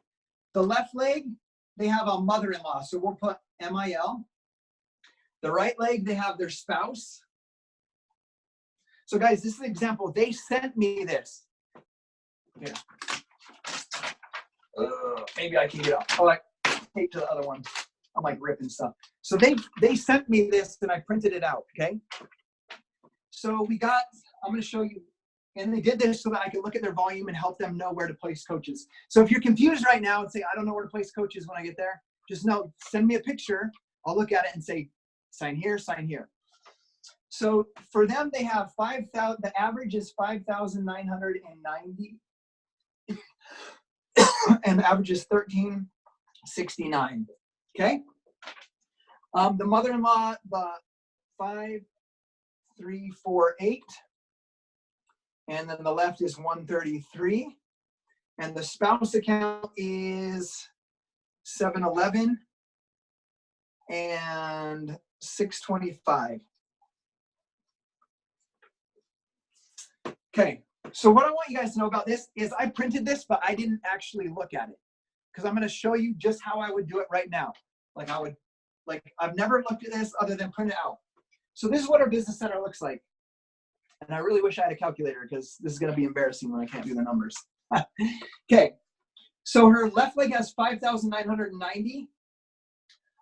The left leg, they have a mother-in-law, so we'll put MIL. The right leg, they have their spouse. So guys, this is an example. They sent me this. Yeah. Maybe I can get up. Oh, like tape to the other one. I'm like ripping stuff. So they sent me this and I printed it out, okay? So I'm gonna show you, and they did this so that I could look at their volume and help them know where to place coaches. So if you're confused right now and say, I don't know where to place coaches when I get there, just know, send me a picture. I'll look at it and say, sign here, sign here. So for them, they have 5,000, the average is 5,990. And the average is 1,369, okay? The mother-in-law, the 5,348. And then the left is 133. And the spouse account is 711 and 625. Okay, so what I want you guys to know about this is I printed this, but I didn't actually look at it because I'm going to show you just how I would do it right now. I've never looked at this other than print it out. So this is what our business center looks like. And I really wish I had a calculator because this is going to be embarrassing when I can't do the numbers. Okay, so her left leg has 5,990.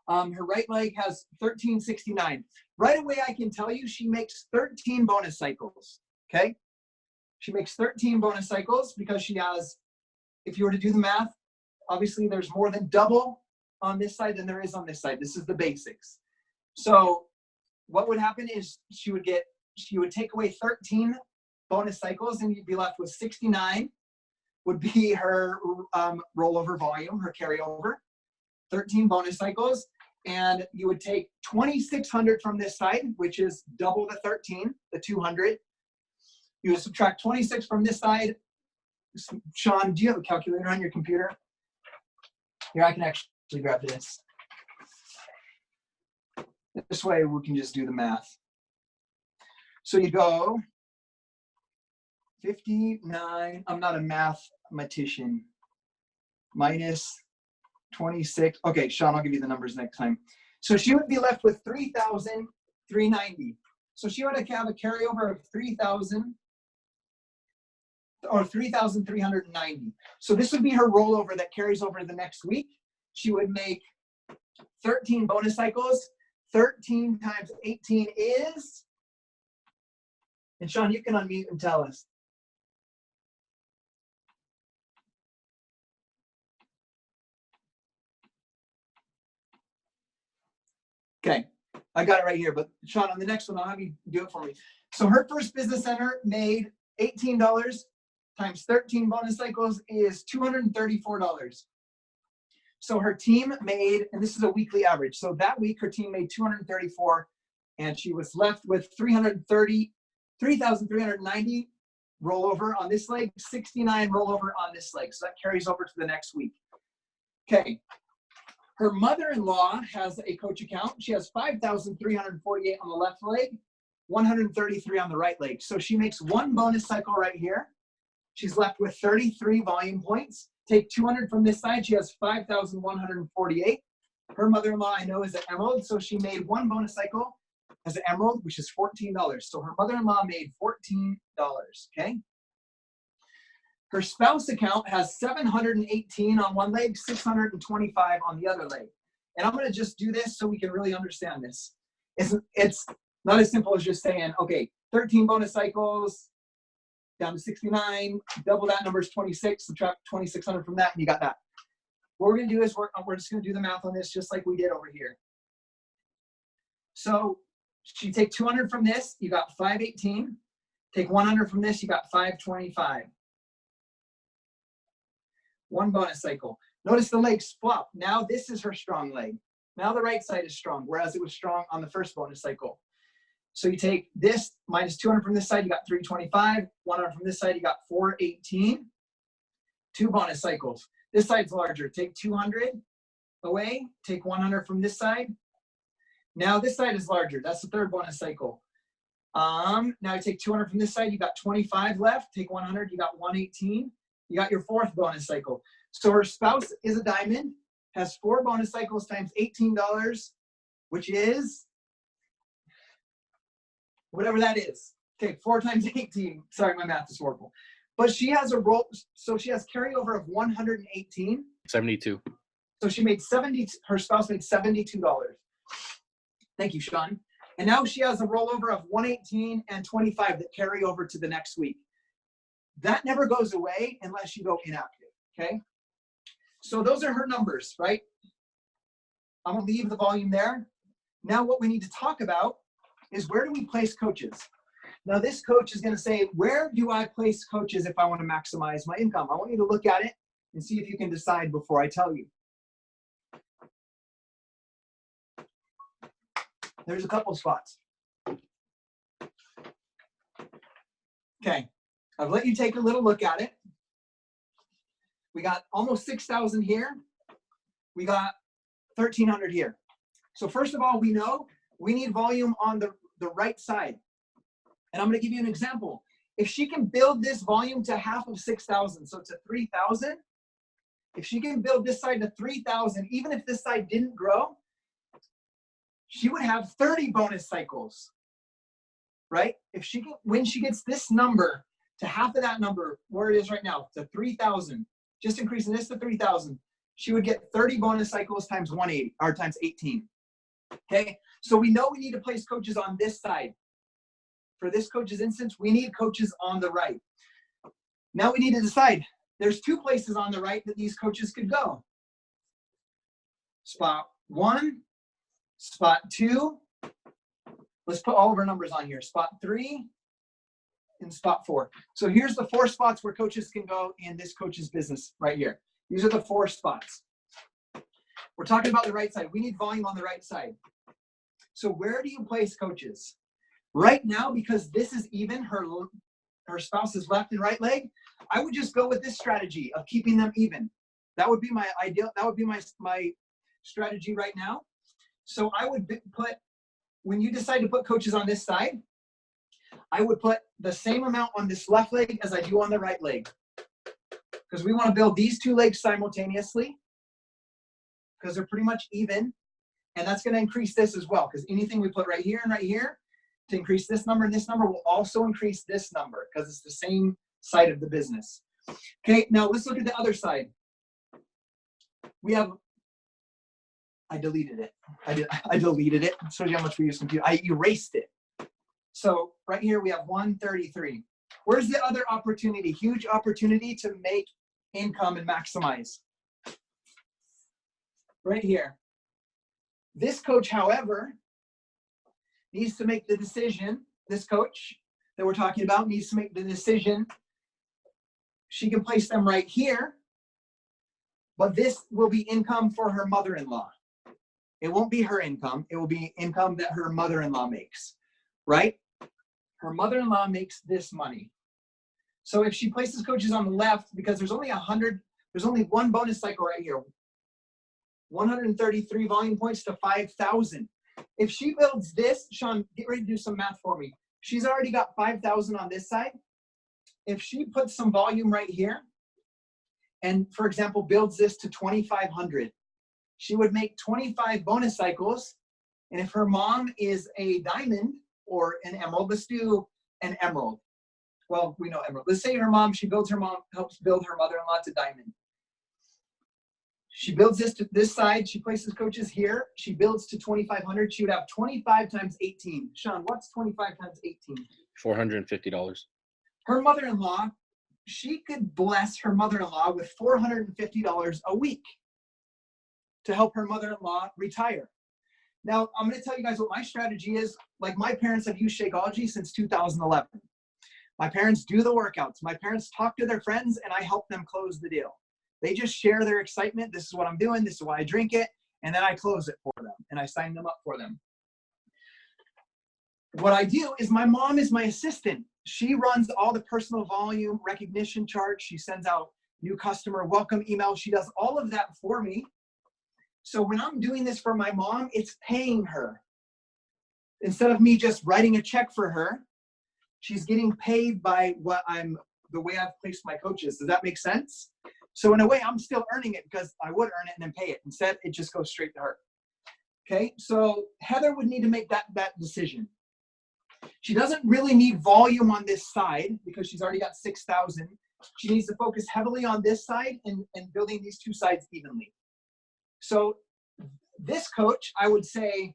Her right leg has 1,369. Right away, I can tell you she makes 13 bonus cycles, okay? She makes 13 bonus cycles because she has, if you were to do the math, obviously there's more than double on this side than there is on this side. This is the basics. So what would happen is she would take away 13 bonus cycles and you'd be left with 69 would be her rollover volume, her carryover, 13 bonus cycles. And you would take 2,600 from this side, which is double the 13, the 200. You would subtract 26 from this side. Sean, do you have a calculator on your computer? Here, I can actually grab this. This way we can just do the math. So you go 59, I'm not a mathematician, minus 26. Okay, Sean, I'll give you the numbers next time. So she would be left with 3,390. So she would have a carryover of 3,000 or 3,390. So this would be her rollover that carries over the next week. She would make 13 bonus cycles. 13 times 18 is, and Sean, you can unmute and tell us. Okay, I got it right here, but Sean, on the next one, I'll have you do it for me. So her First Business Center made $18 times 13 bonus cycles is $234. So her team made, and this is a weekly average. So that week, her team made 234, and she was left with 3,390 rollover on this leg, 69 rollover on this leg. So that carries over to the next week. Okay. Her mother-in-law has a coach account. She has 5,348 on the left leg, 133 on the right leg. So she makes one bonus cycle right here. She's left with 33 volume points. Take 200 from this side. She has 5,148. Her mother-in-law, I know, is an emerald. So she made one bonus cycle as an emerald, which is $14. So her mother-in-law made $14, okay? Her spouse account has 718 on one leg, 625 on the other leg. And I'm going to just do this so we can really understand this. It's not as simple as just saying, okay, 13 bonus cycles, down to 69, double that number is 26, subtract 2,600 from that, and you got that. What we're going to do is we're just going to do the math on this just like we did over here. So you take 200 from this, you got 518. Take 100 from this, you got 525. 1 bonus cycle. Notice the legs flop. Now this is her strong leg. Now the right side is strong, whereas it was strong on the first bonus cycle. So you take this minus 200 from this side, you got 325. 100 from this side, you got 418. 2 bonus cycles. This side's larger. Take 200 away. Take 100 from this side. Now this side is larger. That's the 3rd bonus cycle. Now you take 200 from this side. You got 25 left. Take 100. You got 118. You got your 4th bonus cycle. So her spouse is a diamond, has 4 bonus cycles times $18, which is whatever that is. Okay, 4 times 18. Sorry, my math is horrible. But she has a roll, so she has carryover of 118. 72. So she made 70, her spouse made $72. Thank you, Sean. And now she has a rollover of 118 and 25 that carry over to the next week. That never goes away unless you go inactive, okay? So those are her numbers, right? I'm gonna leave the volume there. Now what we need to talk about is where do we place coaches? Now this coach is gonna say, where do I place coaches if I wanna maximize my income? I want you to look at it and see if you can decide before I tell you. There's a couple of spots. Okay, I've let you take a little look at it. We got almost 6,000 here. We got 1,300 here. So first of all, we know we need volume on the right side. And I'm gonna give you an example. If she can build this volume to half of 6,000, so to 3,000, if she can build this side to 3,000, even if this side didn't grow, she would have 30 bonus cycles, right? If she can, when she gets this number to half of that number, where it is right now, to 3,000, just increasing this to 3,000, she would get 30 bonus cycles times 180, or times 18. Okay, so we know we need to place coaches on this side. For this coach's instance, we need coaches on the right. Now we need to decide. There's 2 places on the right that these coaches could go. Spot 1, spot 2. Let's put all of our numbers on here. Spot 3 and spot 4. So here's the 4 spots where coaches can go in this coach's business right here. These are the 4 spots. We're talking about the right side. We need volume on the right side. So where do you place coaches? Right now, because this is even, her spouse's left and right leg, I would just go with this strategy of keeping them even. That would be my ideal, that would be my strategy right now. So I would put, when you decide to put coaches on this side, I would put the same amount on this left leg as I do on the right leg. Because we want to build these 2 legs simultaneously, because they're pretty much even. And that's going to increase this as well, because anything we put right here and right here to increase this number and this number will also increase this number, because it's the same side of the business. Okay, now let's look at the other side. We have, I deleted it. I deleted it. It shows you how much we use computer. I erased it. So right here we have 133. Where's the other opportunity? Huge opportunity to make income and maximize. Right here. This coach, however, needs to make the decision. This coach that we're talking about needs to make the decision. She can place them right here, but this will be income for her mother-in-law. It won't be her income. It will be income that her mother-in-law makes, right? Her mother-in-law makes this money. So if she places coaches on the left, because there's only 100, there's only 1 bonus cycle right here, 133 volume points to 5,000. If she builds this, Sean, get ready to do some math for me. She's already got 5,000 on this side. If she puts some volume right here, and for example, builds this to 2,500, she would make 25 bonus cycles. And if her mom is a diamond or an emerald, let's do an emerald. Well, we know emerald. Let's say her mom, helps build her mother-in-law to diamond. She builds this to this side. She places coaches here. She builds to 2,500. She would have 25 times 18. Sean, what's 25 times 18? $450. Her mother-in-law, she could bless her mother-in-law with $450 a week to help her mother-in-law retire. Now, I'm going to tell you guys what my strategy is. Like, my parents have used Shakeology since 2011. My parents do the workouts. My parents talk to their friends, and I help them close the deal. They just share their excitement. This is what I'm doing. This is why I drink it. And then I close it for them and I sign them up for them. What I do is my mom is my assistant. She runs all the personal volume recognition charts. She sends out new customer welcome emails. She does all of that for me. So when I'm doing this for my mom, it's paying her. Instead of me just writing a check for her, she's getting paid by the way I've placed my coaches. Does that make sense? So in a way, I'm still earning it because I would earn it and then pay it. Instead, it just goes straight to her. Okay, so Heather would need to make that decision. She doesn't really need volume on this side because she's already got 6,000. She needs to focus heavily on this side and building these two sides evenly. So this coach, I would say,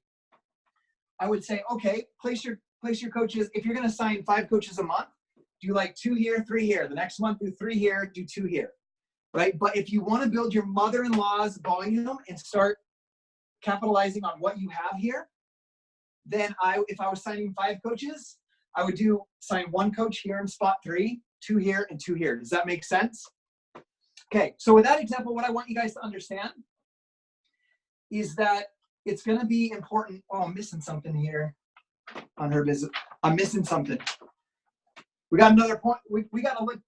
okay, place your coaches. If you're going to sign 5 coaches a month, do like 2 here, 3 here. The next month, do 3 here, do 2 here, right? But if you want to build your mother-in-law's volume and start capitalizing on what you have here, then if I was signing 5 coaches, I would sign 1 coach here in spot 3, 2 here, and 2 here. Does that make sense? Okay, so with that example, what I want you guys to understand is that it's going to be important. Oh, I'm missing something here on her business. I'm missing something. We got another point. We got to look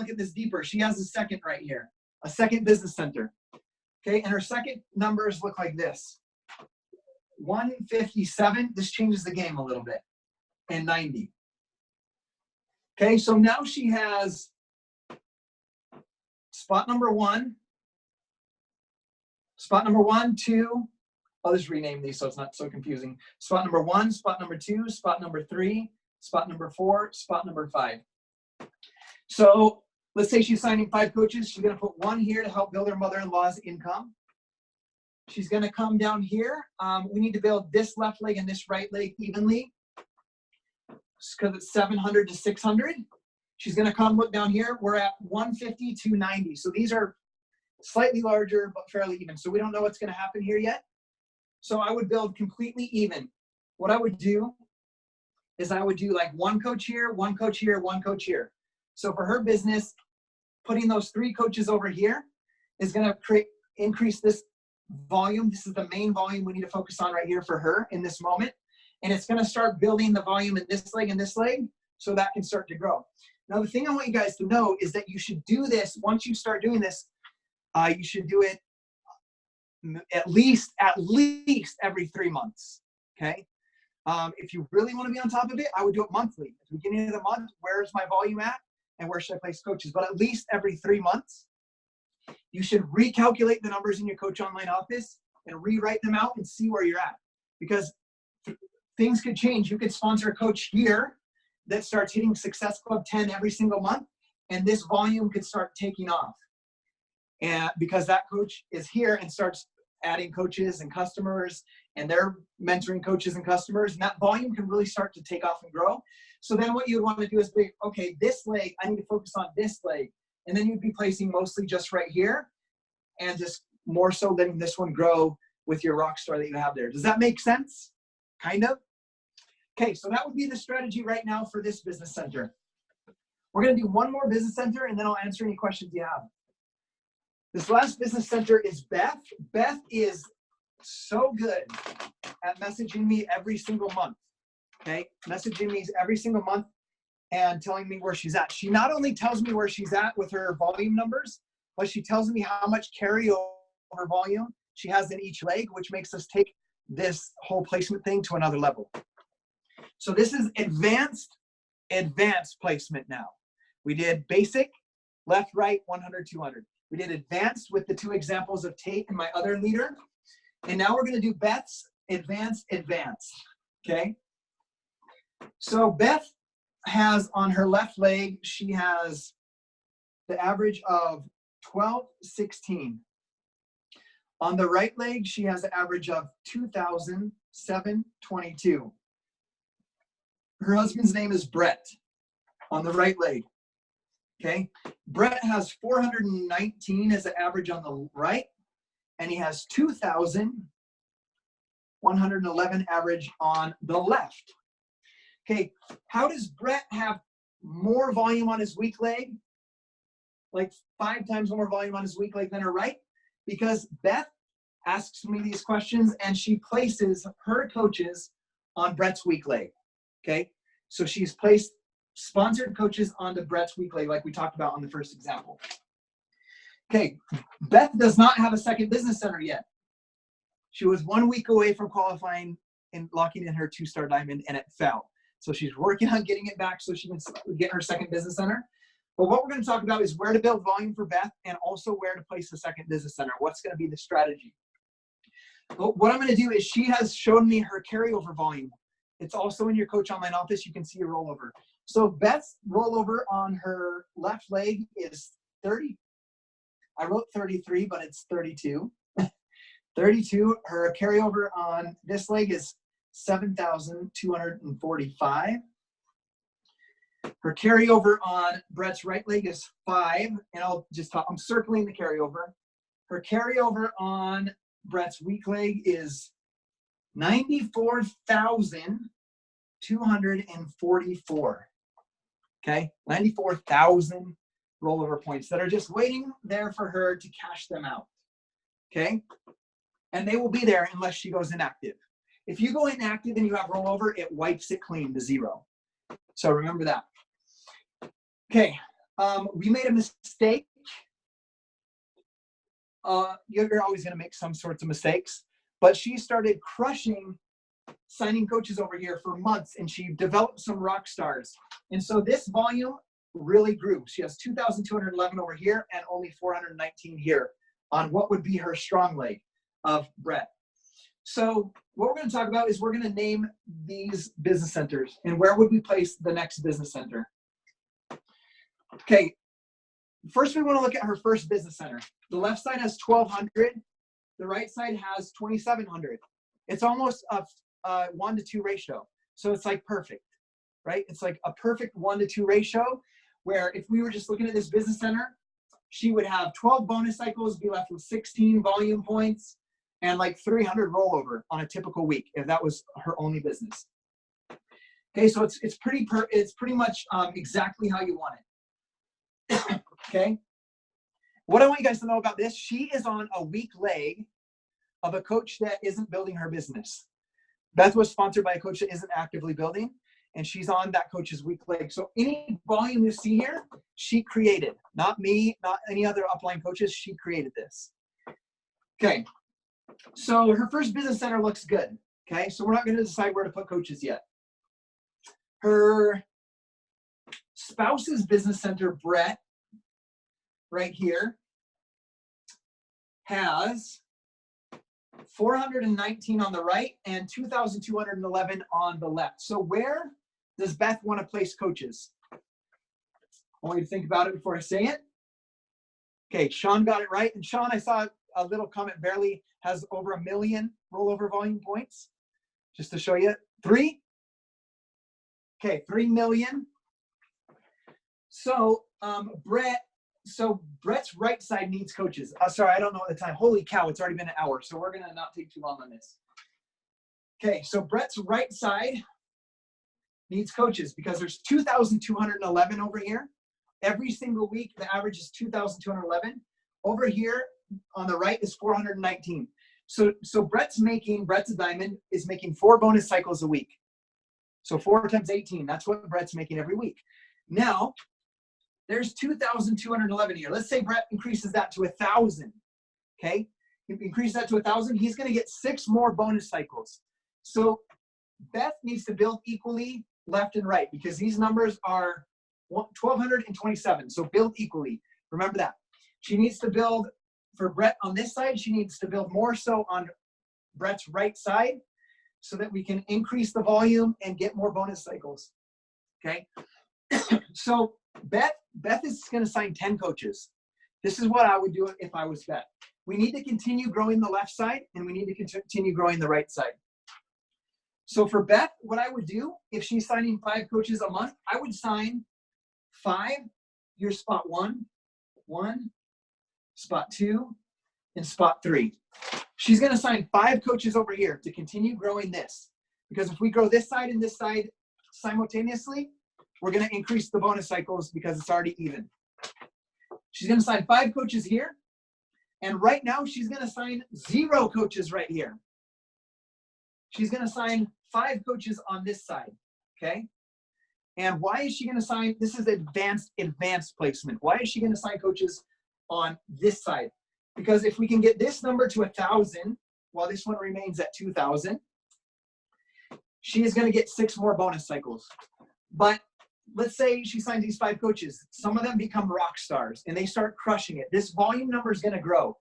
at this deeper. She has a second right here, a second business center. Okay, and her second numbers look like this: 157. This changes the game a little bit, and 90. Okay, so now she has spot number 1, 2. I'll just rename these so it's not so confusing. Spot number 1, spot number 2, spot number 3, spot number 4, spot number 5. So let's say she's signing 5 coaches. She's going to put 1 here to help build her mother-in-law's income. She's going to come down here. We need to build this left leg and this right leg evenly because it's 700 to 600. She's going to come look down here. We're at 150 to 90. So these are slightly larger but fairly even. So we don't know what's going to happen here yet. So I would build completely even. What I would do is I would do like 1 coach here, 1 coach here, 1 coach here. So for her business, putting those 3 coaches over here is going to increase this volume. This is the main volume we need to focus on right here for her in this moment. And it's going to start building the volume in this leg and this leg so that can start to grow. Now, the thing I want you guys to know is that you should do this. Once you start doing this, you should do it at least every 3 months, okay? If you really want to be on top of it, I would do it monthly. At the beginning of the month, where's my volume at and where should I place coaches? But at least every 3 months, you should recalculate the numbers in your Coach Online office and rewrite them out and see where you're at. Because things could change. You could sponsor a coach here that starts hitting Success Club 10 every single month, and this volume could start taking off. And because that coach is here and starts adding coaches and customers, and they're mentoring coaches and customers, and that volume can really start to take off and grow. So then what you would want to do is be, okay, this leg, I need to focus on this leg. And then you'd be placing mostly just right here and just more so letting this one grow with your rock star that you have there. Does that make sense? Kind of? Okay, so that would be the strategy right now for this business center. We're going to do one more business center, and then I'll answer any questions you have. This last business center is Beth. Beth is so good at messaging me every single month, okay? Messaging me every single month and telling me where she's at. She not only tells me where she's at with her volume numbers, but she tells me how much carryover volume she has in each leg, which makes us take this whole placement thing to another level. So this is advanced placement now. We did basic, left, right, 100, 200. We did advanced with the 2 examples of Tate and my other leader. And now we're going to do Beth's advanced, okay? So Beth has on her left leg, she has the average of 1216. On the right leg, she has an average of 2,722. Her husband's name is Brett on the right leg. Okay, Brett has 419 as the average on the right, and he has 2,111 average on the left. Okay, how does Brett have more volume on his weak leg like 5 times more volume on his weak leg than her right? Because Beth asks me these questions and she places her coaches on Brett's weak leg, okay? So she's placed sponsored coaches onto Brett's weak leg like we talked about on the first example. Okay, Beth does not have a second business center yet. She was 1 week away from qualifying and locking in her 2-star diamond, and it fell. So she's working on getting it back so she can get her second business center. But what we're going to talk about is where to build volume for Beth and also where to place the second business center. What's going to be the strategy? But what I'm going to do is she has shown me her carryover volume. It's also in your Coach Online office. You can see a rollover. So Beth's rollover on her left leg is 30. I wrote 33, but it's 32. 32. Her carryover on this leg is 7,245. Her carryover on Brett's right leg is 5, and I'm circling the carryover. Her carryover on Brett's weak leg is 94,244. Okay, 94,000 rollover points that are just waiting there for her to cash them out. Okay, and they will be there unless she goes inactive. If you go inactive and you have rollover, it wipes it clean to 0. So remember that. Okay, we made a mistake. You're always going to make some sorts of mistakes, but she started crushing signing coaches over here for months, and she developed some rock stars. And so this volume really grew. She has 2,211 over here and only 419 here on what would be her strong leg of Brett. So what we're going to talk about is we're going to name these business centers and where would we place the next business center. Okay, first we want to look at her first business center. The left side has 1,200. The right side has 2,700. It's almost a 1-to-2 ratio. So it's like perfect, right? It's like a perfect 1-to-2 ratio where if we were just looking at this business center, she would have 12 bonus cycles, be left with 16 volume points, and like 300 rollover on a typical week if that was her only business. Okay, so it's pretty much exactly how you want it. Okay. What I want you guys to know about this, she is on a weak leg of a coach that isn't building her business. Beth was sponsored by a coach that isn't actively building, and she's on that coach's weak leg. So any volume you see here, she created. Not me, not any other upline coaches. She created this. Okay. So her first business center looks good. Okay. So we're not going to decide where to put coaches yet. Her spouse's business center, Brett, right here, has 419 on the right and 2,211 on the left. So where does Beth want to place coaches? I want you to think about it before I say it. Okay, Sean got it right. And Sean, I saw a little comment, barely has over 1 million rollover volume points. Just to show you. 3? Okay, 3 million. So Brett's right side needs coaches. Sorry, I don't know at the time. Holy cow, it's already been an hour. So we're going to not take too long on this. Okay, so Brett's right side needs coaches because there's 2,211 over here. Every single week, the average is 2,211. Over here on the right is 419. So Brett's a diamond, is making 4 bonus cycles a week. So 4 times 18, that's what Brett's making every week. Now, there's 2,211 here. Let's say Brett increases that to 1,000, okay? Increase that to 1,000, he's gonna get 6 more bonus cycles. So Beth needs to build equally left and right because these numbers are 1,227, so build equally. Remember that. She needs to build, for Brett on this side, she needs to build more so on Brett's right side so that we can increase the volume and get more bonus cycles, okay? So Beth is going to sign 10 coaches. This is what I would do if I was Beth. We need to continue growing the left side, and we need to continue growing the right side. So for Beth, what I would do, if she's signing 5 coaches a month, I would sign 5. Here's spot 1, spot 2, and spot 3. She's going to sign 5 coaches over here to continue growing this. Because if we grow this side and this side simultaneously, we're going to increase the bonus cycles because it's already even. She's going to sign 5 coaches here. And right now, she's going to sign 0 coaches right here. She's going to sign 5 coaches on this side, okay? And why is she going to sign? This is advanced placement. Why is she going to sign coaches on this side? Because if we can get this number to 1,000, while this one remains at 2,000, she is going to get 6 more bonus cycles. But let's say she signs these 5 coaches. Some of them become rock stars, and they start crushing it. This volume number is going to grow.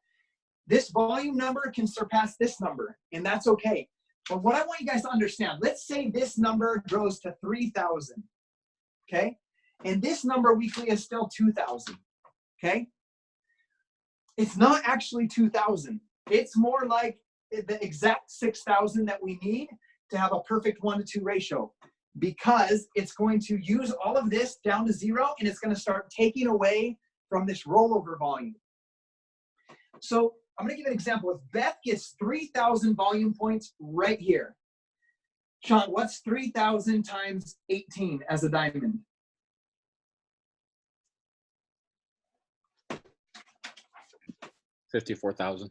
This volume number can surpass this number, and that's okay. But what I want you guys to understand, let's say this number grows to 3,000, okay? And this number weekly is still 2,000, okay? It's not actually 2,000. It's more like the exact 6,000 that we need to have a perfect 1-to-2 ratio, because it's going to use all of this down to 0, and it's going to start taking away from this rollover volume. So I'm going to give an example. If Beth gets 3,000 volume points right here, Sean, what's 3,000 times 18 as a diamond? 54,000.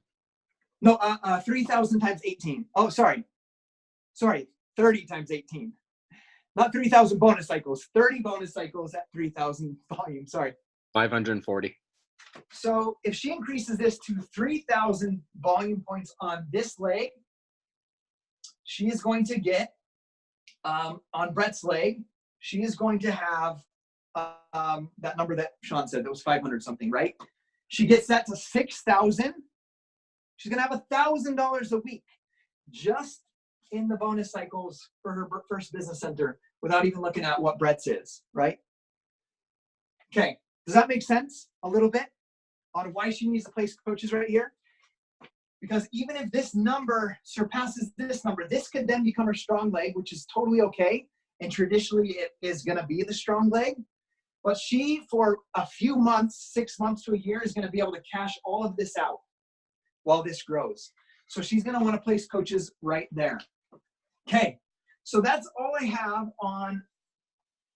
No, 3,000 times 18. Oh, sorry, 30 times 18. Not 3,000 bonus cycles. 30 bonus cycles at 3,000 volume. Sorry. 540. So if she increases this to 3,000 volume points on this leg, she is going to get, on Brett's leg, she is going to have that number that Sean said, that was 500 something, right? She gets that to 6,000. She's going to have $1,000 a week just in the bonus cycles for her first business center without even looking at what Brett's is, right? Okay, does that make sense a little bit on why she needs to place coaches right here? Because even if this number surpasses this number, this could then become her strong leg, which is totally okay. And traditionally it is going to be the strong leg. But she, for a few months, 6 months to a year, is going to be able to cash all of this out while this grows. So she's going to want to place coaches right there. Okay, so that's all I have on,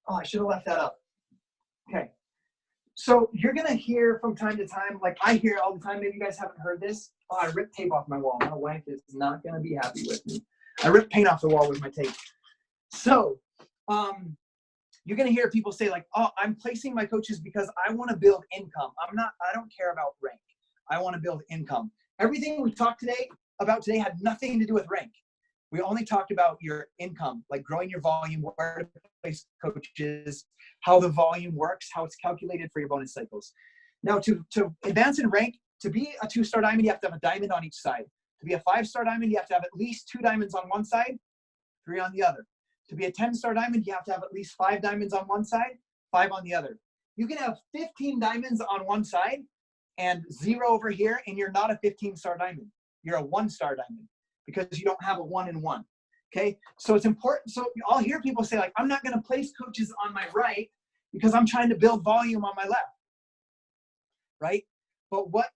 oh, I should have left that up. Okay, so you're going to hear from time to time, like I hear all the time, maybe you guys haven't heard this. Oh, I ripped tape off my wall. My wife is not going to be happy with me. I ripped paint off the wall with my tape. So, you're going to hear people say like, oh, I'm placing my coaches because I want to build income. I don't care about rank. I want to build income. Everything we talked about today had nothing to do with rank. We only talked about your income, like growing your volume, where to place coaches, how the volume works, how it's calculated for your bonus cycles. Now to advance in rank, to be a 2-star diamond, you have to have a diamond on each side. To be a 5-star diamond, you have to have at least 2 diamonds on one side, 3 on the other. To be a 10-star diamond, you have to have at least 5 diamonds on one side, 5 on the other. You can have 15 diamonds on one side and 0 over here, and you're not a 15-star diamond. You're a 1-star diamond because you don't have a 1 and 1. Okay, so it's important. So I'll hear people say like, I'm not going to place coaches on my right because I'm trying to build volume on my left, right? But what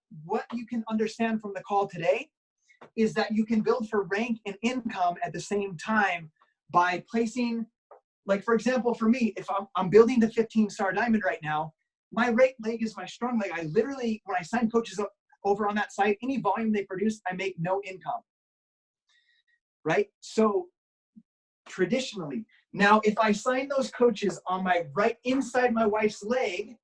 you can understand from the call today is that you can build for rank and income at the same time by placing, like for example, for me, if I'm building the 15-star diamond right now, my right leg is my strong leg. I literally, when I sign coaches up over on that side, any volume they produce, I make no income, right? So traditionally, now if I sign those coaches on my right inside my wife's leg,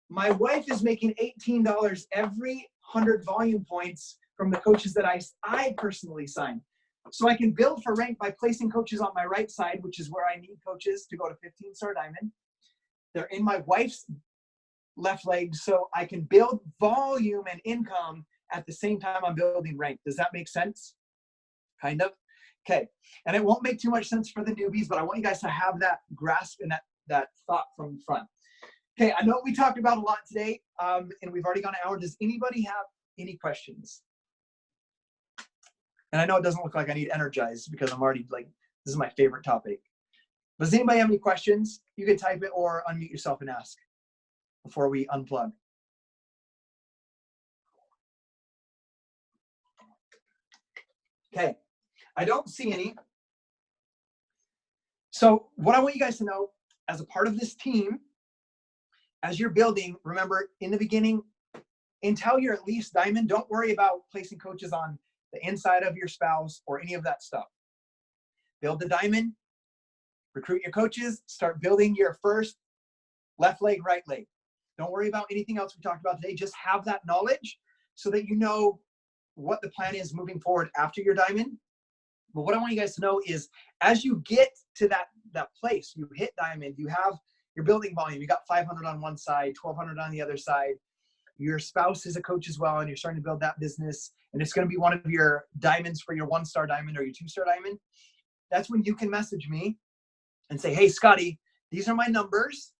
my wife is making $18 every 100 volume points from the coaches that I personally sign. So I can build for rank by placing coaches on my right side, which is where I need coaches to go to 15-star diamond. They're in my wife's left leg, so I can build volume and income at the same time I'm building rank. Does that make sense? Kind of? Okay. And it won't make too much sense for the newbies, but I want you guys to have that grasp and that thought from the front. Okay, I know we talked about a lot today, and we've already gone an hour. Does anybody have any questions? And I know it doesn't look like I need energized because I'm already like, this is my favorite topic. But does anybody have any questions? You can type it or unmute yourself and ask before we unplug. Okay, I don't see any. So what I want you guys to know as a part of this team as you're building, remember in the beginning, until you're at least diamond, don't worry about placing coaches on the inside of your spouse or any of that stuff. Build the diamond, recruit your coaches, start building your first left leg, right leg. Don't worry about anything else we talked about today. Just have that knowledge so that you know what the plan is moving forward after your diamond. But what I want you guys to know is as you get to that place, you hit diamond, you have your building volume, you got 500 on one side, 1,200 on the other side. Your spouse is a coach as well, and you're starting to build that business, and it's going to be one of your diamonds for your 1-star diamond or your 2-star diamond. That's when you can message me and say, hey, Scotty, these are my numbers.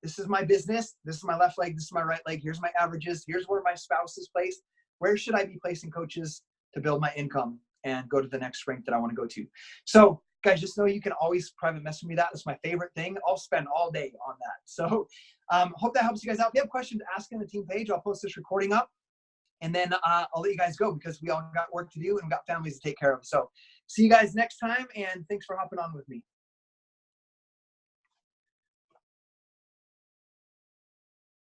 This is my business. This is my left leg. This is my right leg. Here's my averages. Here's where my spouse is placed. Where should I be placing coaches to build my income and go to the next rank that I want to go to? So guys, just know you can always private message me that. That's my favorite thing. I'll spend all day on that. So hope that helps you guys out. If you have questions, ask in the team page. I'll post this recording up. And then I'll let you guys go because we all got work to do and got families to take care of. So see you guys next time. And thanks for hopping on with me.